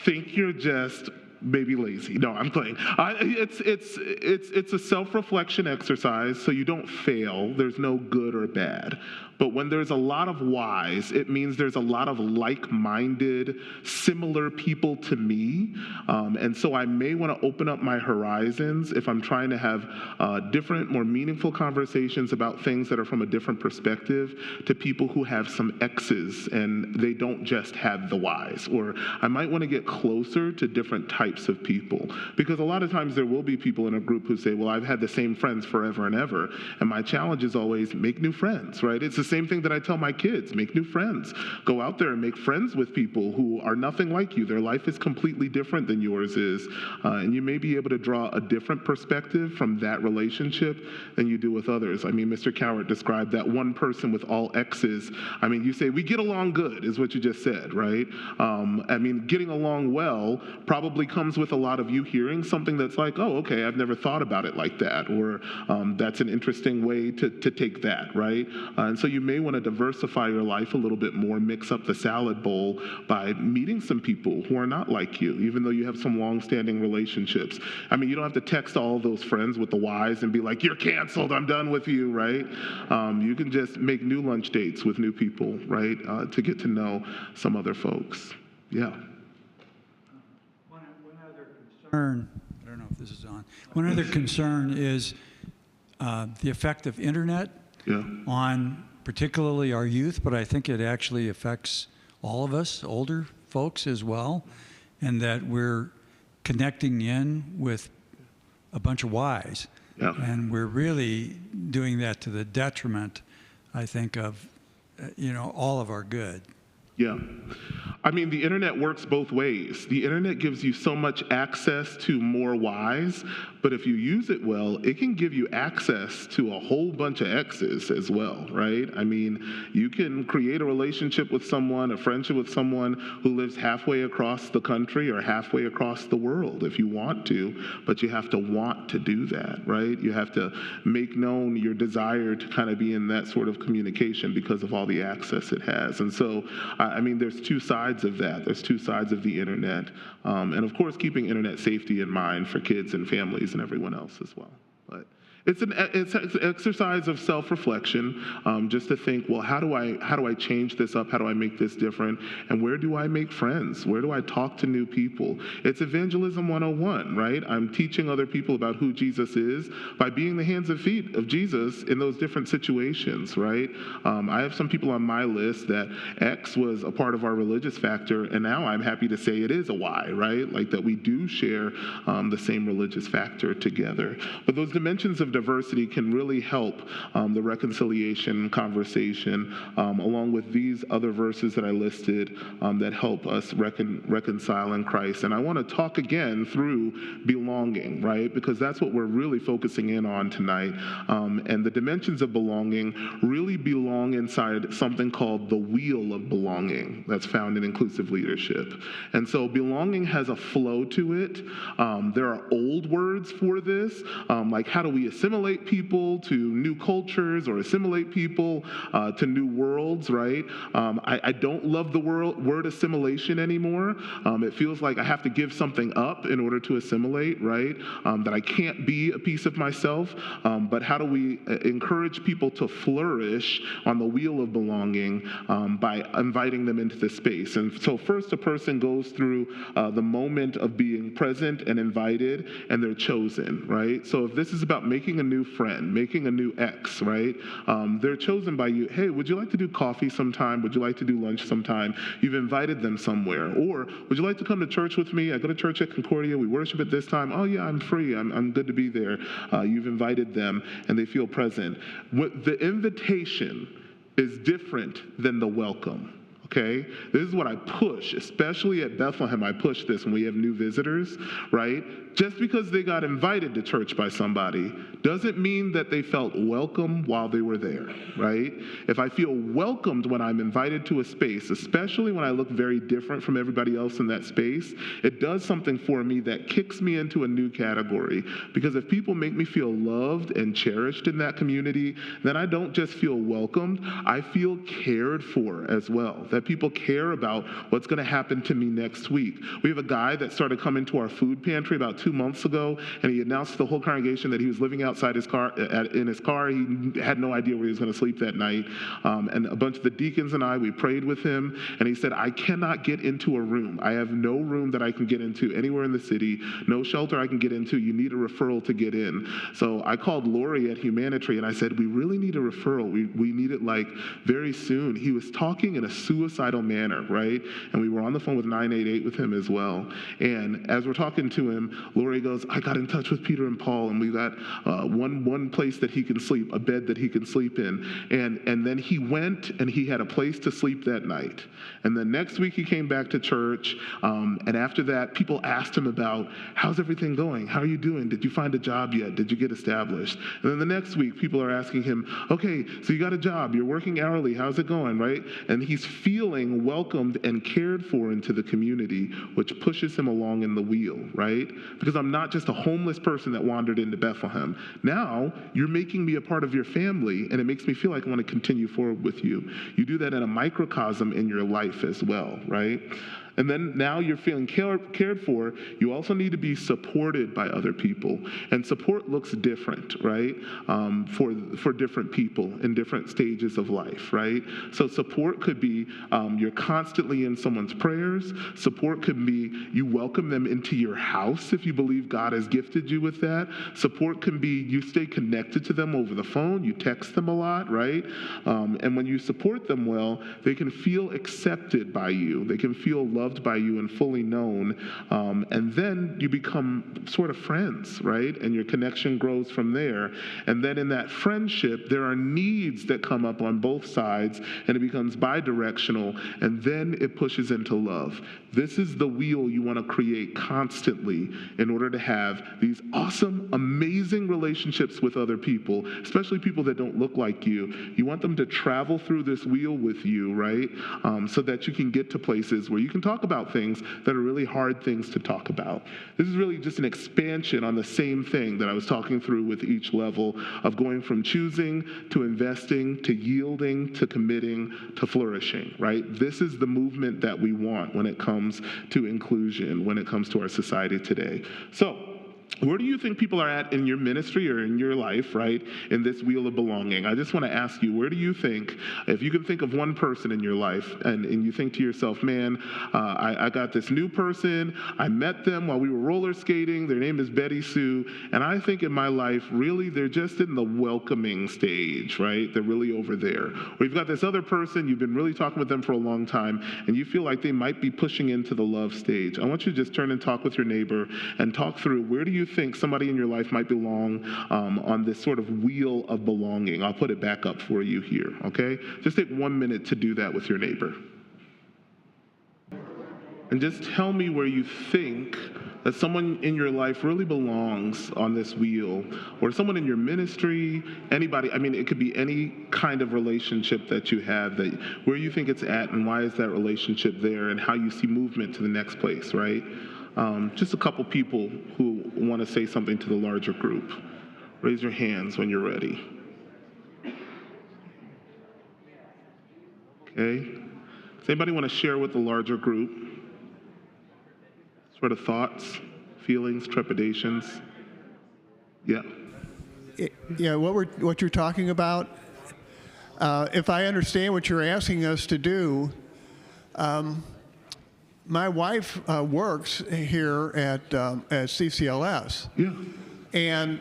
think you're just maybe lazy. No, I'm playing. It's a self-reflection exercise, so you don't fail. There's no good or bad. But when there's a lot of whys, it means there's a lot of like-minded, similar people to me. And so I may want to open up my horizons if I'm trying to have different, more meaningful conversations about things that are from a different perspective to people who have some X's and they don't just have the Y's. Or I might want to get closer to different types of people. Because a lot of times there will be people in a group who say, well, I've had the same friends forever and ever. And my challenge is always make new friends, right? It's the same thing that I tell my kids, make new friends. Go out there and make friends with people who are nothing like you. Their life is completely different than yours is. And you may be able to draw a different perspective from that relationship than you do with others. I mean, Mr. Cowart described that one person with all X's. I mean, you say, we get along good, is what you just said, right? I mean, getting along well probably comes with a lot of you hearing something that's like, oh, okay, I've never thought about it like that, or that's an interesting way to take that, right? And so you may want to diversify your life a little bit more, mix up the salad bowl by meeting some people who are not like you, even though you have some long-standing relationships. I mean, you don't have to text all those friends with the Y's and be like, you're canceled, I'm done with you, right? You can just make new lunch dates with new people, right, to get to know some other folks. Yeah. One other concern, I don't know if this is on. One other concern is the effect of internet on particularly our youth, but I think it actually affects all of us, older folks as well, and that we're connecting in with a bunch of Y's. Yeah. And we're really doing that to the detriment, I think, of all of our good. Yeah. I mean, the internet works both ways. The internet gives you so much access to more Y's, but if you use it well, it can give you access to a whole bunch of X's as well, right? I mean, you can create a relationship with someone, a friendship with someone who lives halfway across the country or halfway across the world if you want to, but you have to want to do that, right? You have to make known your desire to kind of be in that sort of communication because of all the access it has. And so, I mean, there's two sides of that. There's two sides of the internet. And of course, keeping internet safety in mind for kids and families and everyone else as well. But it's an exercise of self-reflection, just to think, well, how do I change this up? How do I make this different? And where do I make friends? Where do I talk to new people? It's evangelism 101, right? I'm teaching other people about who Jesus is by being the hands and feet of Jesus in those different situations, right? I have some people on my list that X was a part of our religious factor, and now I'm happy to say it is a Y, right? Like that we do share the same religious factor together. But those dimensions of diversity can really help the reconciliation conversation, along with these other verses that I listed that help us reconcile in Christ. And I want to talk again through belonging, right? Because that's what we're really focusing in on tonight. And the dimensions of belonging really belong inside something called the wheel of belonging that's found in inclusive leadership. And so belonging has a flow to it. There are old words for this, like how do we assimilate assimilate people to new cultures or assimilate people to new worlds, right? I don't love the word assimilation anymore. It feels like I have to give something up in order to assimilate, right? That I can't be a piece of myself. But how do we encourage people to flourish on the wheel of belonging by inviting them into the space? And so first a person goes through the moment of being present and invited, and they're chosen, right? So if this is about making a new friend, making a new ex, right? They're chosen by you. Hey, would you like to do coffee sometime? Would you like to do lunch sometime? You've invited them somewhere. Or would you like to come to church with me? I go to church at Concordia. We worship at this time. Oh yeah, I'm free. I'm good to be there. You've invited them and they feel present. The invitation is different than the welcome. Okay, this is what I push, especially at Bethlehem. I push this when we have new visitors, right? Just because they got invited to church by somebody doesn't mean that they felt welcome while they were there, right? If I feel welcomed when I'm invited to a space, especially when I look very different from everybody else in that space, it does something for me that kicks me into a new category. Because if people make me feel loved and cherished in that community, then I don't just feel welcomed, I feel cared for as well. That people care about what's going to happen to me next week. We have a guy that started coming to our food pantry about 2 months ago, and he announced to the whole congregation that he was living outside his car, in his car. He had no idea where he was going to sleep that night. And a bunch of the deacons and I, we prayed with him, and he said, I cannot get into a room. I have no room that I can get into anywhere in the city, no shelter I can get into. You need a referral to get in. So I called Lori at Humanitary, and I said, we really need a referral. We need it like very soon. He was talking in a suicidal manner, right? And we were on the phone with 988 with him as well. And as we're talking to him, Lori goes, I got in touch with Peter and Paul, and we got one place that he can sleep, a bed that he can sleep in. And then he went and he had a place to sleep that night. And then next week he came back to church. And after that, people asked him about, how's everything going? How are you doing? Did you find a job yet? Did you get established? And then the next week, people are asking him, okay, so you got a job, you're working hourly, how's it going, right? And he's feeling welcomed and cared for into the community, which pushes him along in the wheel, right? Because I'm not just a homeless person that wandered into Bethlehem. Now, you're making me a part of your family, and it makes me feel like I want to continue forward with you. You do that in a microcosm in your life as well, right? And then now you're feeling cared for, you also need to be supported by other people. And support looks different, right, for different people in different stages of life, right? So support could be you're constantly in someone's prayers. Support could be you welcome them into your house if you believe God has gifted you with that. Support can be you stay connected to them over the phone. You text them a lot, right? And when you support them well, they can feel accepted by you. They can feel loved by you and fully known, and then you become sort of friends, right? And your connection grows from there. And then in that friendship, there are needs that come up on both sides, and it becomes bi-directional, and then it pushes into love. This is the wheel you want to create constantly in order to have these awesome, amazing relationships with other people, especially people that don't look like you. You want them to travel through this wheel with you, right? So that you can get to places where you can talk about things that are really hard things to talk about. This is really just an expansion on the same thing that I was talking through with each level of going from choosing to investing to yielding to committing to flourishing, right? This is the movement that we want when it comes to inclusion, when it comes to our society today. So, where do you think people are at in your ministry or in your life, right, in this wheel of belonging? I just want to ask you, where do you think, if you can think of one person in your life and you think to yourself, man, I got this new person, I met them while we were roller skating, their name is Betty Sue, and I think in my life, really, they're just in the welcoming stage, right? They're really over there. Or you've got this other person, you've been really talking with them for a long time, and you feel like they might be pushing into the love stage. I want you to just turn and talk with your neighbor and talk through, where do you think somebody in your life might belong on this sort of wheel of belonging? I'll put it back up for you here, okay? Just take 1 minute to do that with your neighbor. And just tell me where you think that someone in your life really belongs on this wheel, or someone in your ministry, anybody. I mean, it could be any kind of relationship that you have, that where you think it's at and why is that relationship there, and how you see movement to the next place, right? Just a couple people who want to say something to the larger group. Raise your hands when you're ready. Okay. Does anybody want to share with the larger group? Sort of thoughts, feelings, trepidations? Yeah. Yeah, what you're talking about, if I understand what you're asking us to do, my wife works here at CCLS. Yeah. And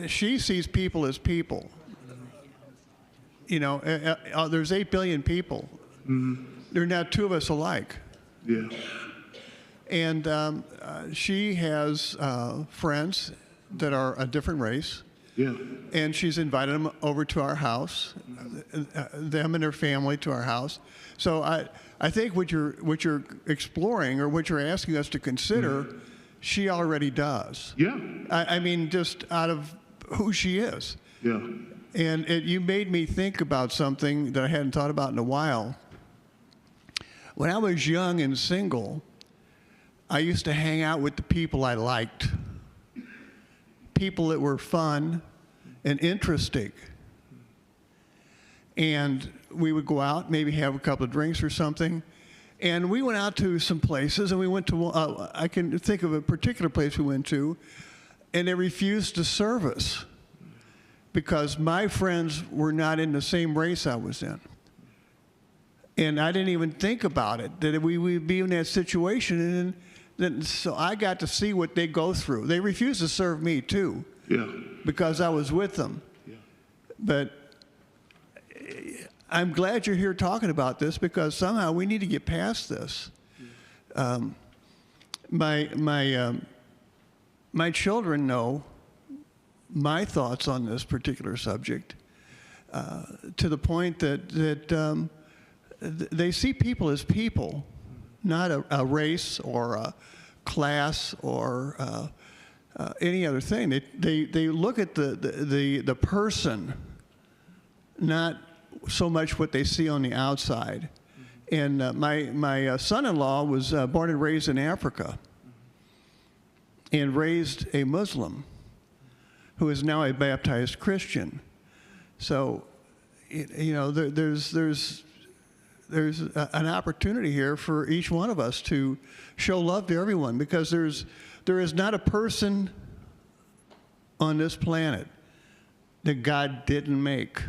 she sees people as people. You know, there's 8 billion people. Mm-hmm. There are not two of us alike. Yeah. And she has friends that are a different race. Yeah. And she's invited them over to our house, them and their family to our house. So I think what you're exploring or what you're asking us to consider, she already does. Yeah. I mean, just out of who she is. Yeah. And you made me think about something that I hadn't thought about in a while. When I was young and single, I used to hang out with the people I liked. People that were fun and interesting. And we would go out, maybe have a couple of drinks or something. And we went out to some places, and we went to, I can think of a particular place we went to, and they refused to serve us because my friends were not in the same race I was in. And I didn't even think about it, that we would be in that situation. And then, so I got to see what they go through. They refused to serve me, too, because I was with them. Yeah. But I'm glad you're here talking about this because somehow we need to get past this. My children know my thoughts on this particular subject to the point that they see people as people, not a race or a class or any other thing. They look at the person, not so much what they see on the outside. And my son-in-law was born and raised in Africa and raised a Muslim who is now a baptized Christian. So, you know, there's an opportunity here for each one of us to show love to everyone because there is not a person on this planet that God didn't make.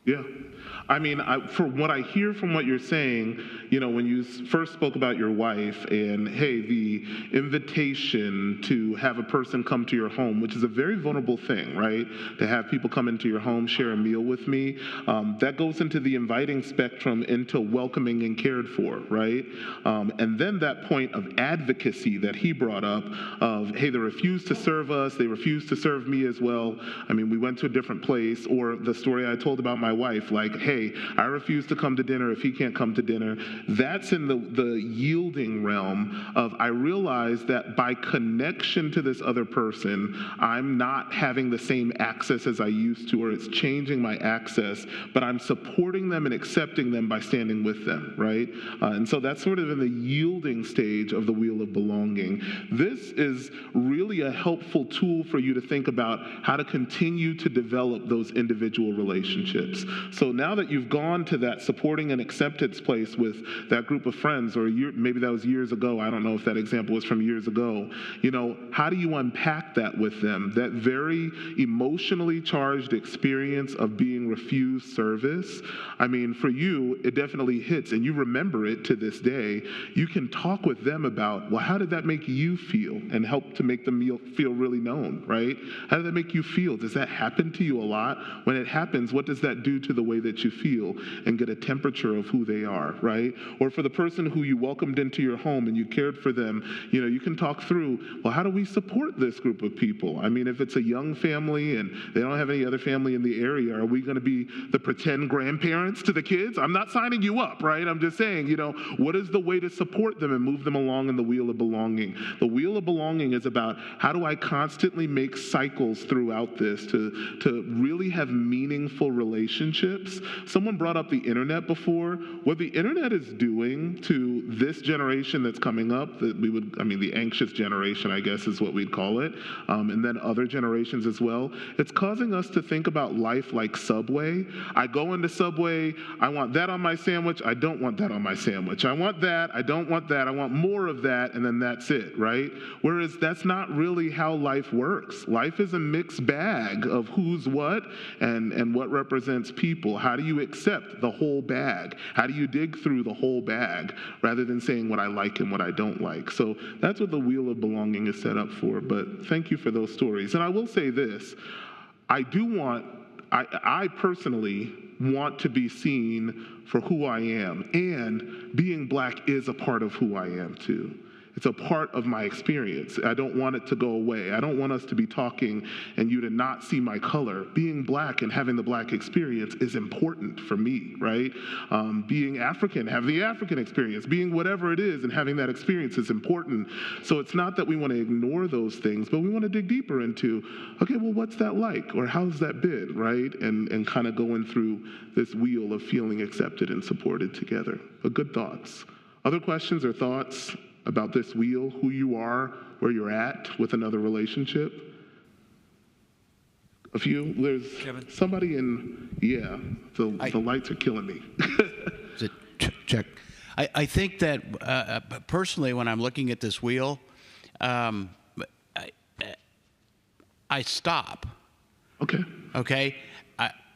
Yeah. I mean, for what I hear from what you're saying, you know, when you first spoke about your wife and, hey, the invitation to have a person come to your home, which is a very vulnerable thing, right? To have people come into your home, share a meal with me, that goes into the inviting spectrum into welcoming and cared for, right? And then that point of advocacy that he brought up of, hey, they refused to serve us, they refused to serve me as well. I mean, we went to a different place, or the story I told about my wife, like, hey, I refuse to come to dinner if he can't come to dinner. That's in the yielding realm of I realize that by connection to this other person, I'm not having the same access as I used to, or it's changing my access, but I'm supporting them and accepting them by standing with them, right? And so that's sort of in the yielding stage of the wheel of belonging. This is really a helpful tool for you to think about how to continue to develop those individual relationships. So now that you've gone to that supporting and acceptance place with that group of friends, or maybe that was years ago, I don't know if that example was from years ago, you know, how do you unpack that with them? That very emotionally charged experience of being refused service, I mean, for you, it definitely hits, and you remember it to this day. You can talk with them about, well, how did that make you feel? And help to make them feel really known, right? How did that make you feel? Does that happen to you a lot? When it happens, what does that do to the way that you feel, and get a temperature of who they are, right? Or for the person who you welcomed into your home and you cared for them, you know, you can talk through, well, how do we support this group of people? I mean, if it's a young family and they don't have any other family in the area, are we going to be the pretend grandparents to the kids? I'm not signing you up, right? I'm just saying, you know, what is the way to support them and move them along in the wheel of belonging? The wheel of belonging is about how do I constantly make cycles throughout this to really have meaningful relationships Someone brought up the internet before. What the internet is doing to this generation that's coming up, the anxious generation, I guess is what we'd call it, and then other generations as well, it's causing us to think about life like Subway. I go into Subway, I want that on my sandwich, I don't want that on my sandwich. I want that, I don't want that, I want more of that, and then that's it, right? Whereas that's not really how life works. Life is a mixed bag of who's what and what represents people. How do you accept the whole bag? How do you dig through the whole bag rather than saying what I like and what I don't like? So that's what the Wheel of Belonging is set up for. But thank you for those stories. And I will say this, I personally want to be seen for who I am, and being Black is a part of who I am too. It's a part of my experience. I don't want it to go away. I don't want us to be talking and you to not see my color. Being Black and having the Black experience is important for me, right? Being African, having the African experience, being whatever it is and having that experience is important. So it's not that we want to ignore those things, but we want to dig deeper into, okay, well, what's that like? Or how's that been, right? And kind of going through this wheel of feeling accepted and supported together. But good thoughts. Other questions or thoughts about this wheel, who you are, where you're at with another relationship? A few? There's Kevin? Somebody the lights are killing me. Is it check? I think that personally, when I'm looking at this wheel, I stop. Okay?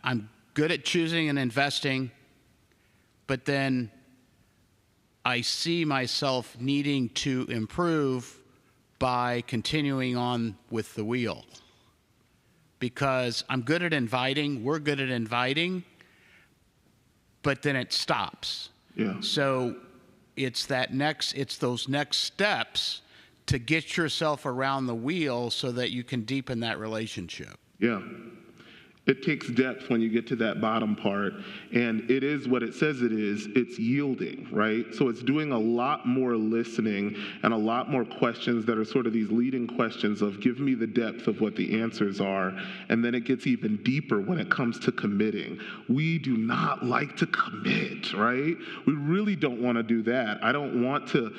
I'm good at choosing and investing, but then I see myself needing to improve by continuing on with the wheel. Because I'm good at inviting, we're good at inviting, but then it stops. Yeah. So it's those next steps to get yourself around the wheel so that you can deepen that relationship. Yeah. It takes depth when you get to that bottom part, and it is what it says it is. It's yielding, right? So it's doing a lot more listening and a lot more questions that are sort of these leading questions of give me the depth of what the answers are, and then it gets even deeper when it comes to committing. We do not like to commit, right? We really don't want to do that. I don't want to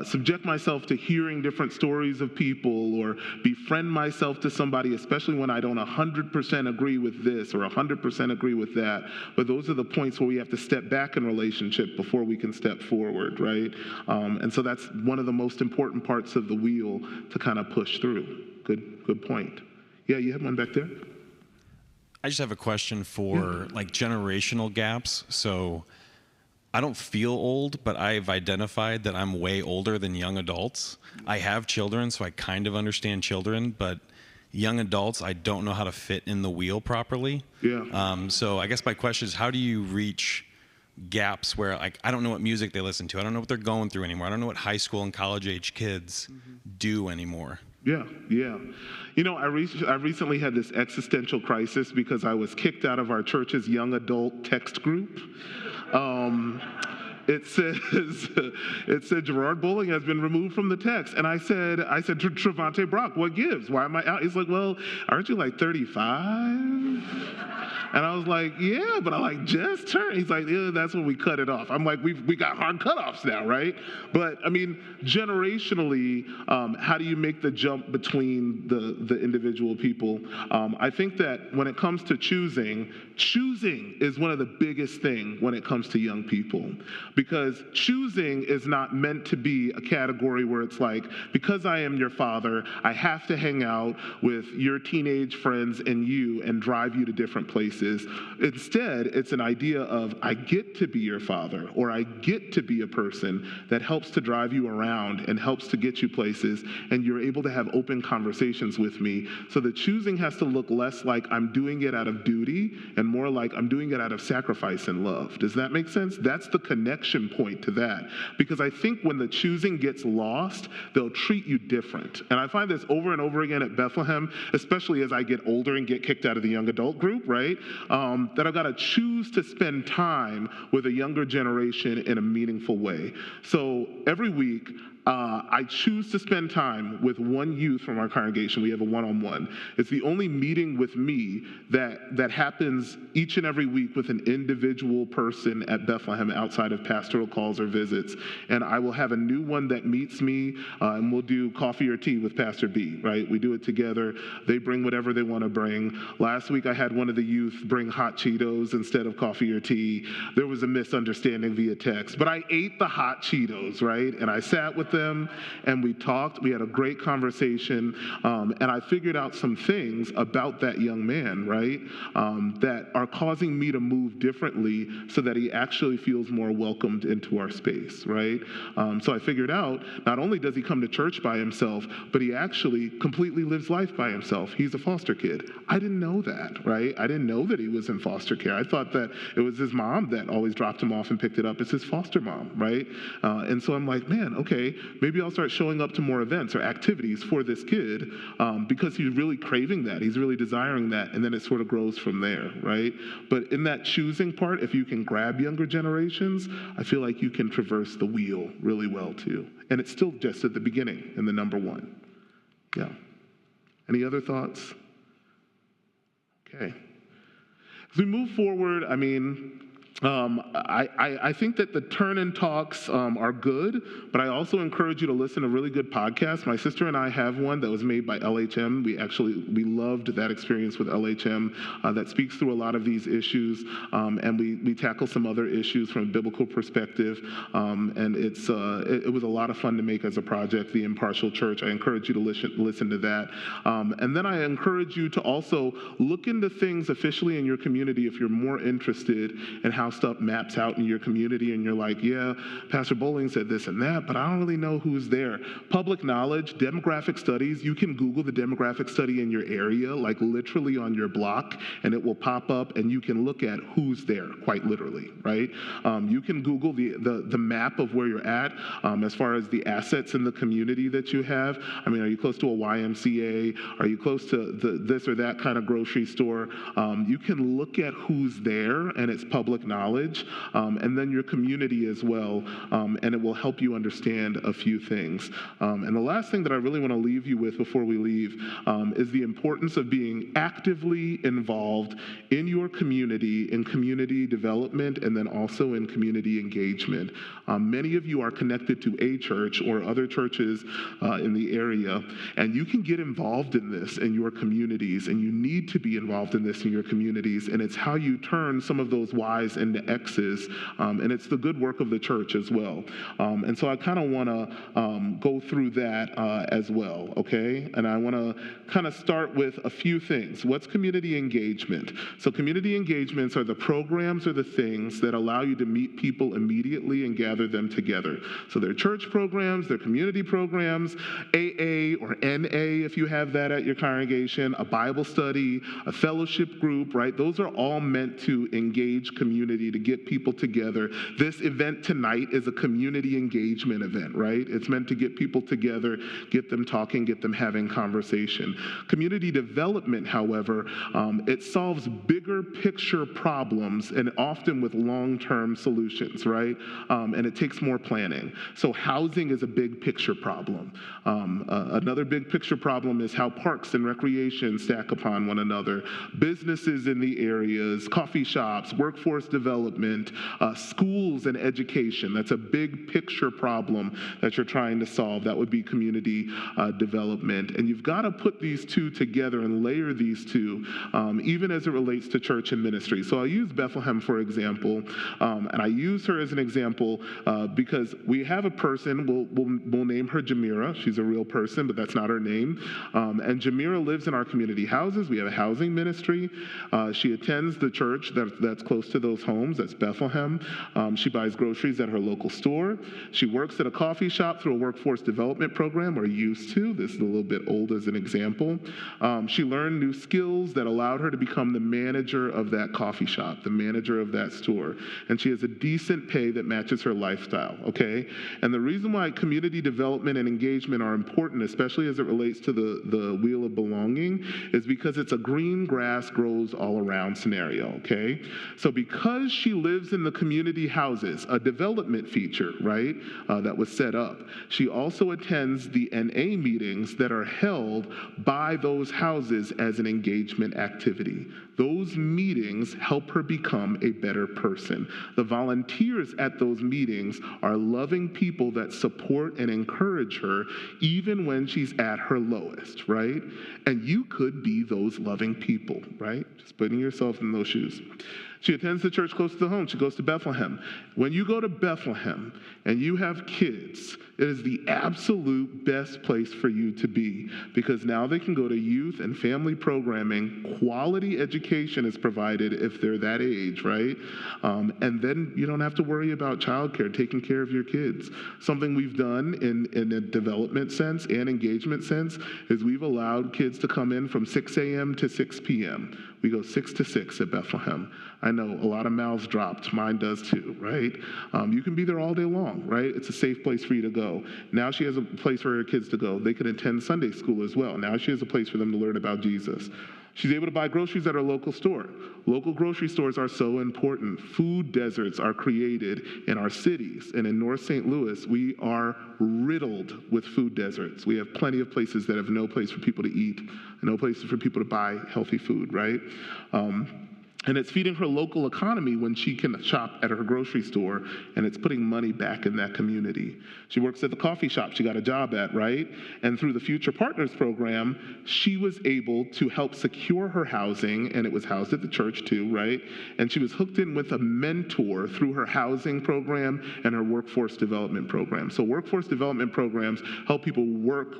subject myself to hearing different stories of people or befriend myself to somebody, especially when I don't 100% agree with this or 100% agree with that. But those are the points where we have to step back in relationship before we can step forward, right? And so that's one of the most important parts of the wheel to kind of push through. Good point. Yeah, you have one back there? I just have a question for like generational gaps. So I don't feel old, but I've identified that I'm way older than young adults. I have children, so I kind of understand children, but young adults, I don't know how to fit in the wheel properly. Yeah. So I guess my question is, how do you reach gaps where, like, I don't know what music they listen to. I don't know what they're going through anymore. I don't know what high school and college age kids do anymore. Yeah. You know, I recently had this existential crisis because I was kicked out of our church's young adult text group. It said Gerard Bolling has been removed from the text. And I said to Trevante Brock, what gives? Why am I out? He's like, well, aren't you like 35? And I was like, yeah, but I like just turned. He's like, yeah, that's when we cut it off. I'm like, we got hard cutoffs now, right? But I mean, generationally, how do you make the jump between the individual people? I think that when it comes to choosing is one of the biggest things when it comes to young people. Because choosing is not meant to be a category where it's like, because I am your father, I have to hang out with your teenage friends and you and drive you to different places. Instead, it's an idea of, I get to be your father, or I get to be a person that helps to drive you around and helps to get you places, and you're able to have open conversations with me. So the choosing has to look less like I'm doing it out of duty and more like I'm doing it out of sacrifice and love. Does that make sense? That's the connection connection point to that. Because I think when the choosing gets lost, they'll treat you different. And I find this over and over again at Bethlehem, especially as I get older and get kicked out of the young adult group, right? That I've got to choose to spend time with a younger generation in a meaningful way. So every week, I choose to spend time with one youth from our congregation. We have a one-on-one. It's the only meeting with me that happens each and every week with an individual person at Bethlehem outside of pastoral calls or visits. And I will have a new one that meets me, and we'll do coffee or tea with Pastor B, right? We do it together. They bring whatever they want to bring. Last week, I had one of the youth bring hot Cheetos instead of coffee or tea. There was a misunderstanding via text, but I ate the hot Cheetos, right? And I sat with them and we talked. We had a great conversation, and I figured out some things about that young man, right, that are causing me to move differently so that he actually feels more welcomed into our space, right? So I figured out not only does he come to church by himself, but he actually completely lives life by himself. He's a foster kid. I didn't know that, right? I didn't know that he was in foster care. I thought that it was his mom that always dropped him off and picked it up. It's his foster mom, right? And so I'm like, man, okay, maybe I'll start showing up to more events or activities for this kid because he's really craving that. He's really desiring that. And then it sort of grows from there, right? But in that choosing part, if you can grab younger generations, I feel like you can traverse the wheel really well too. And it's still just at the beginning in the number one. Yeah. Any other thoughts? Okay. As we move forward, I mean, I think that the turn-in talks are good, but I also encourage you to listen to really good podcasts. My sister and I have one that was made by LHM. We loved that experience with LHM that speaks through a lot of these issues, and we tackle some other issues from a biblical perspective, and it was a lot of fun to make as a project, The Impartial Church. I encourage you to listen to that. And then I encourage you to also look into things officially in your community if you're more interested in how stuff maps out in your community and you're like, yeah, Pastor Bolling said this and that, but I don't really know who's there. Public knowledge, demographic studies, you can Google the demographic study in your area, like literally on your block, and it will pop up and you can look at who's there, quite literally, right? You can Google the map of where you're at as far as the assets in the community that you have. I mean, are you close to a YMCA? Are you close to this or that kind of grocery store? You can look at who's there and it's public knowledge, and then your community as well, and it will help you understand a few things. And the last thing that I really want to leave you with before we leave is the importance of being actively involved in your community, in community development, and then also in community engagement. Many of you are connected to a church or other churches in the area, and you can get involved in this in your communities, and you need to be involved in this in your communities, and it's how you turn some of those Y's into X's, and it's the good work of the church as well. And so I kind of want to go through that as well, okay? And I want to kind of start with a few things. What's community engagement? So community engagements are the programs or the things that allow you to meet people immediately and gather them together. So they're church programs, they're community programs, AA or NA if you have that at your congregation, a Bible study, a fellowship group, right? Those are all meant to engage community, to get people together. This event tonight is a community engagement event, right? It's meant to get people together, get them talking, get them having conversation. Community development, however, it solves bigger picture problems and often with long-term solutions, right? And it takes more planning. So housing is a big picture problem. Another big picture problem is how parks and recreation stack upon one another. Businesses in the areas, coffee shops, workforce development, schools and education. That's a big picture problem that you're trying to solve. That would be community development. And you've got to put these two together and layer these two, even as it relates to church and ministry. So I'll use Bethlehem, for example, and I use her as an example because we have a person, we'll name her Jamira. She's a real person, but that's not her name. And Jamira lives in our community houses. We have a housing ministry. She attends the church that's close to those homes. homes. That's Bethlehem. She buys groceries at her local store. She works at a coffee shop through a workforce development program, or used to. This is a little bit old as an example. She learned new skills that allowed her to become the manager of that coffee shop, the manager of that store. And she has a decent pay that matches her lifestyle, okay? And the reason why community development and engagement are important, especially as it relates to the wheel of belonging, is because it's a green grass grows all around scenario, okay? So because she lives in the community houses, a development feature, right, that was set up, she also attends the NA meetings that are held by those houses as an engagement activity. Those meetings help her become a better person. The volunteers at those meetings are loving people that support and encourage her even when she's at her lowest, right? And you could be those loving people, right? Just putting yourself in those shoes. She attends the church close to home. She goes to Bethlehem. When you go to Bethlehem and you have kids, it is the absolute best place for you to be, because now they can go to youth and family programming. Quality education is provided if they're that age, right? And then you don't have to worry about childcare, taking care of your kids. Something we've done in a development sense and engagement sense is we've allowed kids to come in from 6 a.m. to 6 p.m. We go 6 to 6 at Bethlehem. I know a lot of mouths dropped. Mine does too, right? You can be there all day long, right? It's a safe place for you to go. Now she has a place for her kids to go. They can attend Sunday school as well. Now she has a place for them to learn about Jesus. She's able to buy groceries at her local store. Local grocery stores are so important. Food deserts are created in our cities. And in North St. Louis, we are riddled with food deserts. We have plenty of places that have no place for people to eat, no places for people to buy healthy food, right? And it's feeding her local economy when she can shop at her grocery store, and it's putting money back in that community. She works at the coffee shop she got a job at, right? And through the Future Partners program, she was able to help secure her housing, and it was housed at the church too, right? And she was hooked in with a mentor through her housing program and her workforce development program. So workforce development programs help people work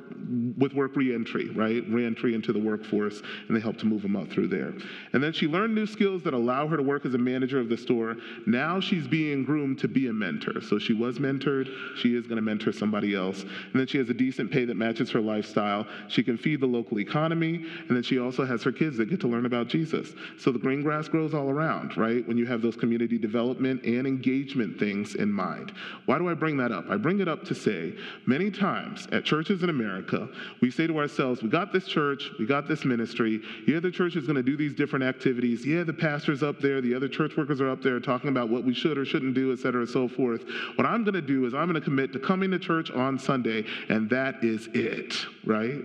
with work reentry, right? Reentry into the workforce, and they help to move them up through there. And then she learned new skills that allow her to work as a manager of the store. Now she's being groomed to be a mentor. So she was mentored, she is going to mentor somebody else. And then she has a decent pay that matches her lifestyle. She can feed the local economy, and then she also has her kids that get to learn about Jesus. So the green grass grows all around, right? When you have those community development and engagement things in mind. Why do I bring that up? I bring it up to say, many times at churches in America, we say to ourselves, we got this church, we got this ministry, yeah, the church is going to do these different activities, yeah, the pastor's up there, the other church workers are up there talking about what we should or shouldn't do, et cetera, and so forth. What I'm going to do is I'm going to commit to coming to church on Sunday, and that is it, right?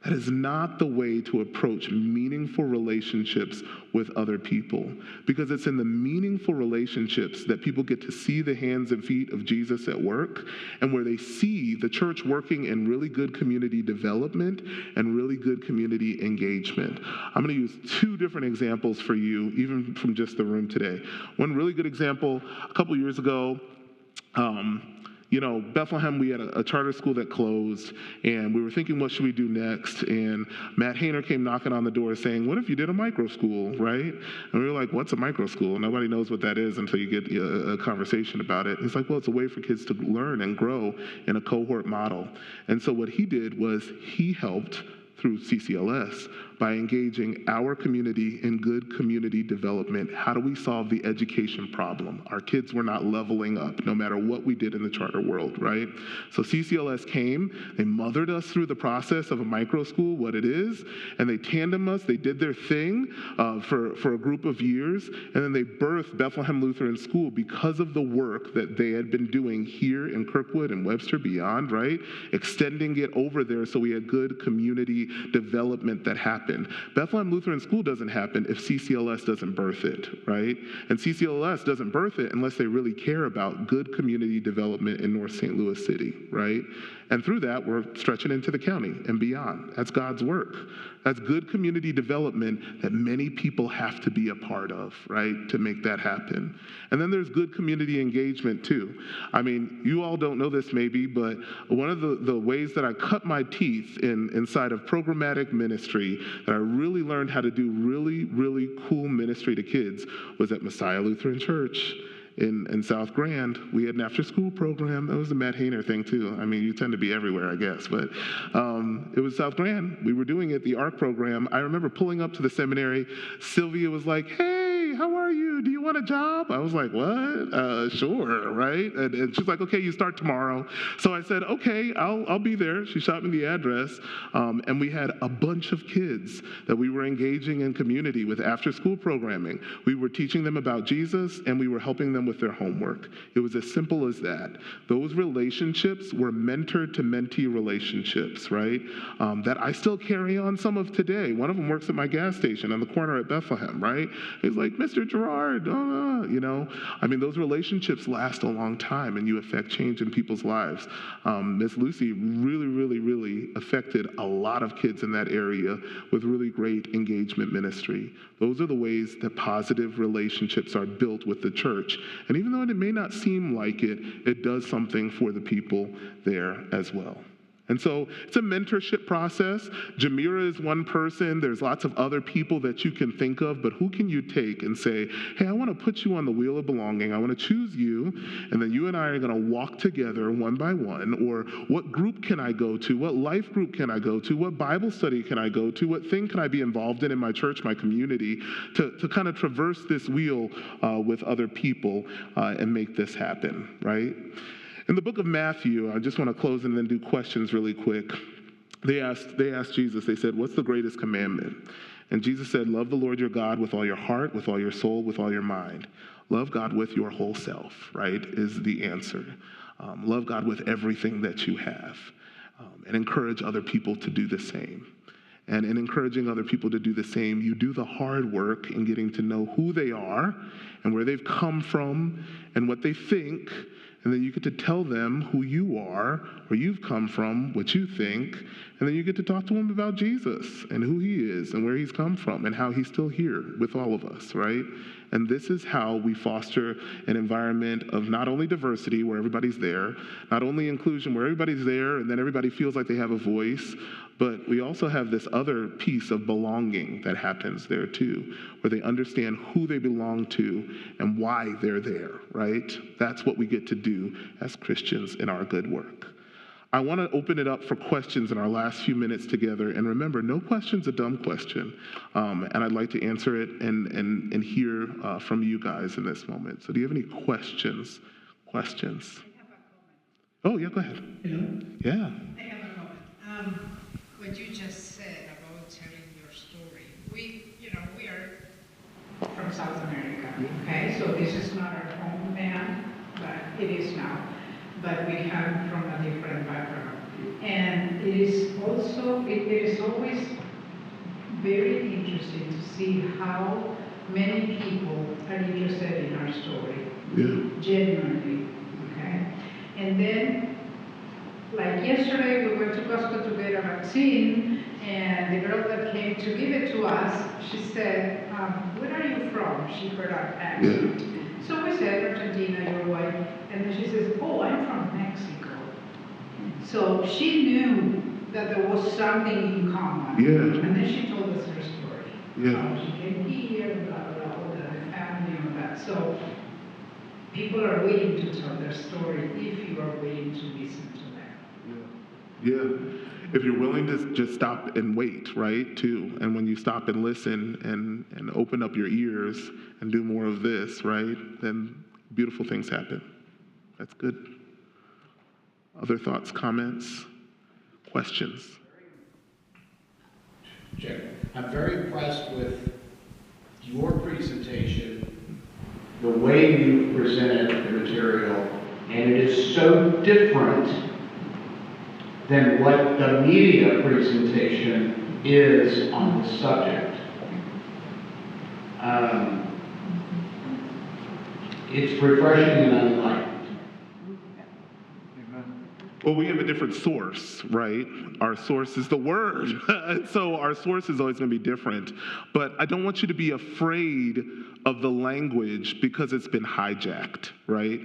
That is not the way to approach meaningful relationships with other people, because it's in the meaningful relationships that people get to see the hands and feet of Jesus at work, and where they see the church working in really good community development and really good community engagement. I'm going to use two different examples for you, even from just the room today. One really good example, a couple years ago, Bethlehem, we had a charter school that closed, and we were thinking, what should we do next? And Matt Hayner came knocking on the door saying, what if you did a microschool, right? And we were like, what's a microschool? Nobody knows what that is until you get a conversation about it. And he's like, well, it's a way for kids to learn and grow in a cohort model. And so what he did was he helped through CCLS by engaging our community in good community development. How do we solve the education problem? Our kids were not leveling up, no matter what we did in the charter world, right? So CCLS came, they mothered us through the process of a microschool, what it is, and they tandem us, they did their thing for a group of years, and then they birthed Bethlehem Lutheran School because of the work that they had been doing here in Kirkwood and Webster beyond, right? Extending it over there so we had good community development that happened. Bethlehem Lutheran School doesn't happen if CCLS doesn't birth it, right? And CCLS doesn't birth it unless they really care about good community development in North St. Louis City, right? And through that, we're stretching into the county and beyond. That's God's work. That's good community development that many people have to be a part of, right, to make that happen. And then there's good community engagement, too. I mean, you all don't know this maybe, but one of the ways that I cut my teeth inside of programmatic ministry that I really learned how to do really, really cool ministry to kids was at Messiah Lutheran Church in South Grand. We had an after-school program. That was the Matt Hayner thing, too. I mean, you tend to be everywhere, I guess. But it was South Grand. We were doing it, the ARC program. I remember pulling up to the seminary. Sylvia was like, hey, how are you? Do you want a job? I was like, what? Sure, right? And she's like, okay, you start tomorrow. So I said, okay, I'll be there. She shot me the address. And we had a bunch of kids that we were engaging in community with after-school programming. We were teaching them about Jesus, and we were helping them with their homework. It was as simple as that. Those relationships were mentor-to-mentee relationships, right? That I still carry on some of today. One of them works at my gas station on the corner at Bethlehem, right? He's like, Mr. Gerard, you know? I mean, those relationships last a long time, and you affect change in people's lives. Miss Lucy really, really, really affected a lot of kids in that area with really great engagement ministry. Those are the ways that positive relationships are built with the church. And even though it may not seem like it, it does something for the people there as well. And so it's a mentorship process. Jamira is one person. There's lots of other people that you can think of, but who can you take and say, hey, I want to put you on the wheel of belonging. I want to choose you, and then you and I are going to walk together one by one. Or what group can I go to? What life group can I go to? What Bible study can I go to? What thing can I be involved in my church, my community, to kind of traverse this wheel with other people and make this happen, right? In the book of Matthew, I just want to close and then do questions really quick. They asked Jesus, they said, what's the greatest commandment? And Jesus said, love the Lord your God with all your heart, with all your soul, with all your mind. Love God with your whole self, right, is the answer. Love God with everything that you have, and encourage other people to do the same. And in encouraging other people to do the same, you do the hard work in getting to know who they are and where they've come from and what they think. And then you get to tell them who you are, where you've come from, what you think, and then you get to talk to them about Jesus and who he is and where he's come from and how he's still here with all of us, right? And this is how we foster an environment of not only diversity, where everybody's there, not only inclusion, where everybody's there and then everybody feels like they have a voice, but we also have this other piece of belonging that happens there too, where they understand who they belong to and why they're there, right? That's what we get to do as Christians in our good work. I want to open it up for questions in our last few minutes together. And remember, no question's a dumb question. And I'd like to answer it and hear from you guys in this moment. So do you have any questions? I have a comment. Oh, yeah, go ahead. Yeah. I have a comment. What you just said about telling your story. We are from South America, okay? So this is not our homeland, but it is now. But we come from a different background. And it is also, it is always very interesting to see how many people are interested in our story. Yeah. Genuinely, okay? And then, like yesterday, we went to Costco to get a vaccine, and the girl that came to give it to us, she said, where are you from? She heard our accent. Yeah. So we said, Argentina, Uruguay, and then she says, oh, I'm from Mexico. So she knew that there was something in common. Yeah. And then she told us her story. Yeah. How she came here, blah, blah, all the family, all that. So people are willing to tell their story if you are willing to listen to them. Yeah. If you're willing to just stop and wait, right, too. And when you stop and listen and open up your ears and do more of this, right, then beautiful things happen. That's good. Other thoughts, comments, questions? Check. I'm very impressed with your presentation, the way you presented the material, and it is so different than what the media presentation is on the subject. It's refreshing and unlike. Well, we have a different source, right? Our source is the Word. So our source is always going to be different. But I don't want you to be afraid of the language because it's been hijacked, right?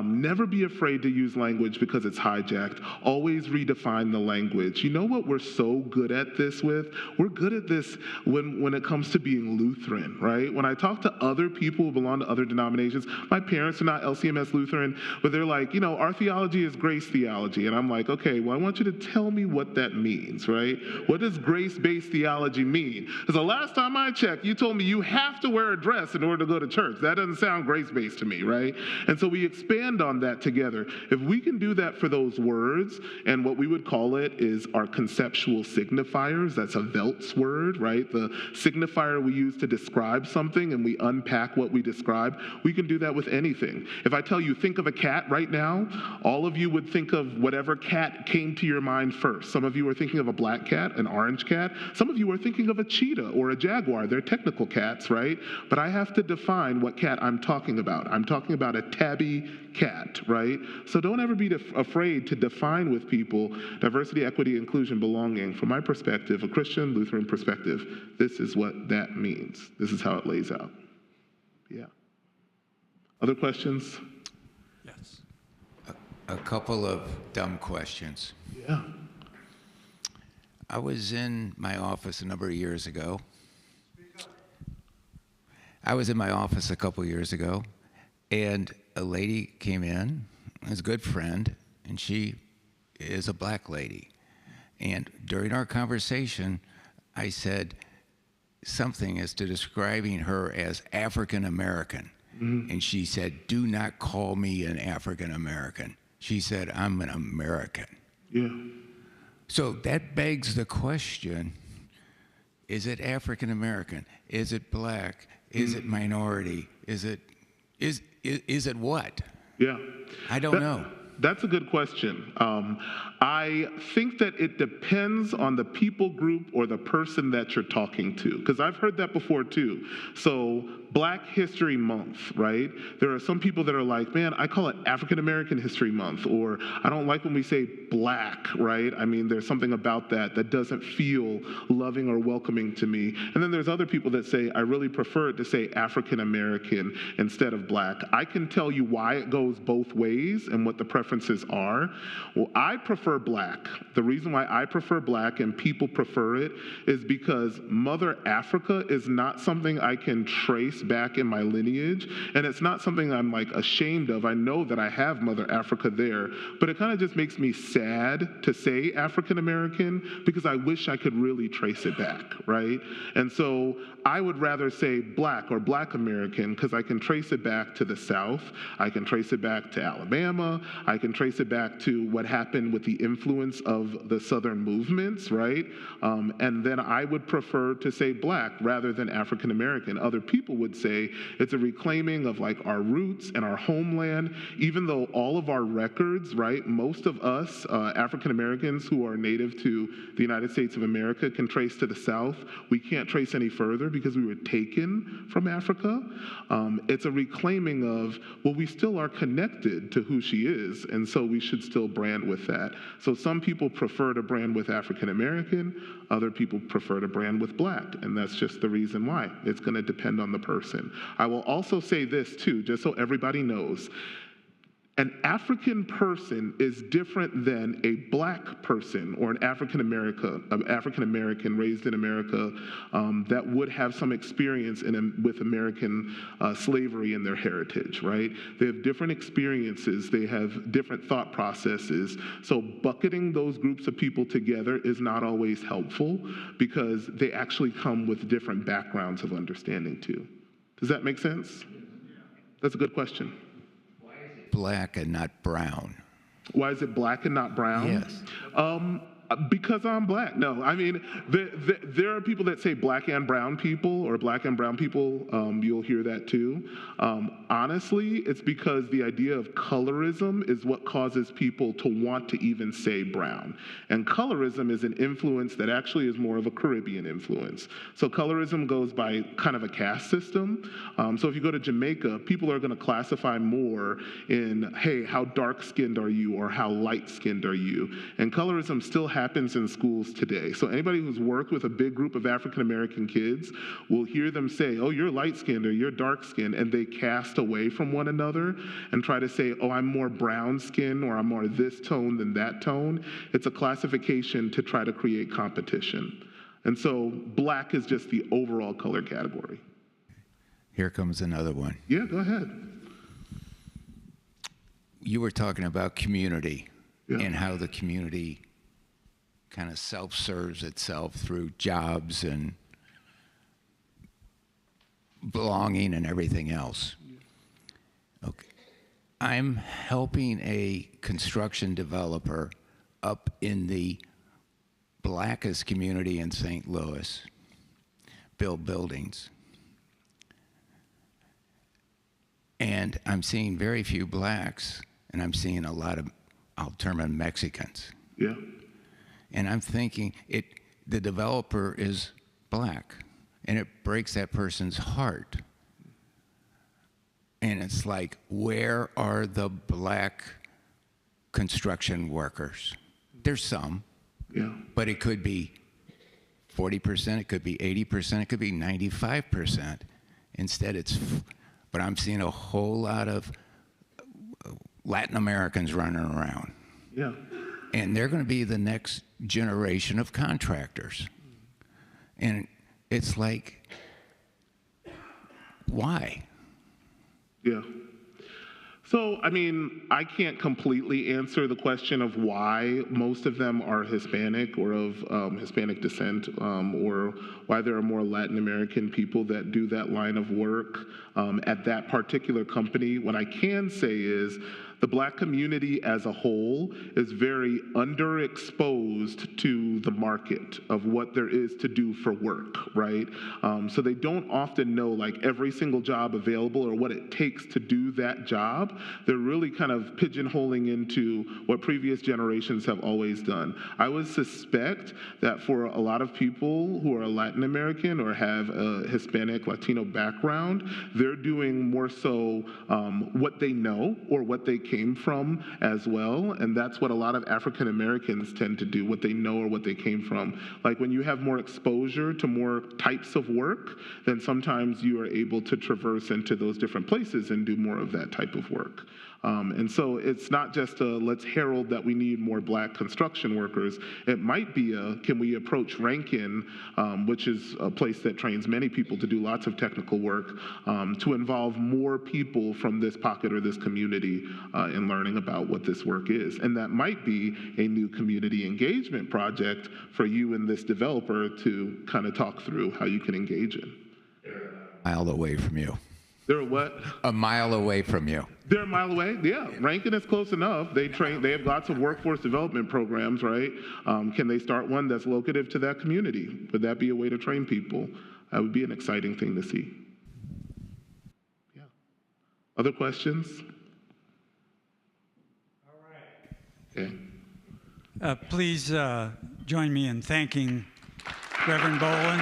Never be afraid to use language because it's hijacked. Always redefine the language. You know what we're so good at this with? We're good at this when it comes to being Lutheran, right? When I talk to other people who belong to other denominations, my parents are not LCMS Lutheran, but they're like, our theology is grace theology. And I'm like, okay, well, I want you to tell me what that means, right? What does grace-based theology mean? Because the last time I checked, you told me you have to wear a dress in order to go to church. That doesn't sound grace-based to me, right? And so we expand on that together. If we can do that for those words, and what we would call it is our conceptual signifiers, that's a Velt's word, right? The signifier we use to describe something, and we unpack what we describe, we can do that with anything. If I tell you, think of a cat right now, all of you would think of whatever cat came to your mind first. Some of you are thinking of a black cat, an orange cat. Some of you are thinking of a cheetah or a jaguar. They're technical cats, right? But I have to define what cat I'm talking about. I'm talking about a tabby cat, right? So don't ever be afraid to define with people diversity, equity, inclusion, belonging. From my perspective, a Christian Lutheran perspective, this is what that means. This is how it lays out. Yeah. Other questions? Yes. A couple of dumb questions. Yeah. I was in my office a number of years ago. I was in my office a couple years ago, and a lady came in, is a good friend, and she is a black lady. And during our conversation, I said something as to describing her as African American. Mm-hmm. And she said, "Do not call me an African American." She said, "I'm an American." Yeah. So that begs the question, is it African American? Is it black? Is it minority? Is it what? Yeah. I don't know. That's a good question. I think that it depends on the people group or the person that you're talking to, because I've heard that before too. So Black History Month, right? There are some people that are like, man, I call it African American History Month, or I don't like when we say black, right? I mean, there's something about that that doesn't feel loving or welcoming to me. And then there's other people that say, I really prefer it to say African American instead of black. I can tell you why it goes both ways and what the preferences are. Well, I prefer black. The reason why I prefer black and people prefer it is because Mother Africa is not something I can trace back in my lineage, and it's not something I'm like ashamed of. I know that I have Mother Africa there, but it kind of just makes me sad to say African American because I wish I could really trace it back, right? And so I would rather say black or Black American because I can trace it back to the South. I can trace it back to Alabama. I can trace it back to what happened with the influence of the Southern movements, right? And then I would prefer to say black rather than African American. Other people would say it's a reclaiming of like our roots and our homeland, even though all of our records, right, most of us African Americans who are native to the United States of America can trace to the South. We can't trace any further because we were taken from Africa. It's a reclaiming of, well, we still are connected to who she is, and so we should still brand with that. So some people prefer to brand with African American, other people prefer to brand with black, and that's just the reason why. It's going to depend on the person. I will also say this too, just so everybody knows. An African person is different than a black person or an African American raised in America that would have some experience with American slavery in their heritage, right? They have different experiences. They have different thought processes. So bucketing those groups of people together is not always helpful because they actually come with different backgrounds of understanding too. Does that make sense? That's a good question. Black and not brown? Why is it black and not brown? Yes. Because I'm black. No, I mean, there are people that say black and brown people or black and brown people. You'll hear that too. Honestly, it's because the idea of colorism is what causes people to want to even say brown. And colorism is an influence that actually is more of a Caribbean influence. So colorism goes by kind of a caste system. So if you go to Jamaica, people are going to classify more in, hey, how dark-skinned are you or how light-skinned are you? And colorism still happens in schools today. So anybody who's worked with a big group of African American kids will hear them say, oh, you're light-skinned or you're dark-skinned, and they cast away from one another and try to say, oh, I'm more brown-skinned or I'm more this tone than that tone. It's a classification to try to create competition. And so black is just the overall color category. Here comes another one. Yeah, go ahead. You were talking about community. Yeah. And how the community kind of self-serves itself through jobs and belonging and everything else. Okay. I'm helping a construction developer up in the blackest community in St. Louis build buildings. And I'm seeing very few blacks, and I'm seeing a lot of, I'll term them Mexicans. Yeah. And I'm thinking the developer is black, and it breaks that person's heart. And it's like, where are the black construction workers? There's some, Yeah. but it could be 40%, it could be 80%, it could be 95%. Instead, but I'm seeing a whole lot of Latin Americans running around. Yeah. And they're going to be the next generation of contractors. And it's like, why? Yeah. So, I mean, I can't completely answer the question of why most of them are Hispanic or of Hispanic descent, or why there are more Latin American people that do that line of work at that particular company. What I can say is the black community as a whole is very underexposed to the market of what there is to do for work, right? So they don't often know like every single job available or what it takes to do that job. They're really kind of pigeonholing into what previous generations have always done. I would suspect that for a lot of people who are Latin American or have a Hispanic, Latino background, they're doing more so what they know or what they came from as well. And that's what a lot of African Americans tend to do, what they know or what they came from. Like when you have more exposure to more types of work, then sometimes you are able to traverse into those different places and do more of that type of work. And so it's not just a let's herald that we need more black construction workers. It might be a can we approach Rankin, which is a place that trains many people to do lots of technical work, to involve more people from this pocket or this community in learning about what this work is. And that might be a new community engagement project for you and this developer to kind of talk through how you can engage in. A mile away from you. They're what? A mile away from you. They're a mile away. Yeah, Rankin is close enough. They have lots of workforce development programs, right? Can they start one that's locative to that community? Would that be a way to train people? That would be an exciting thing to see. Yeah. Other questions? All right. Okay. Please join me in thanking Reverend Bolling.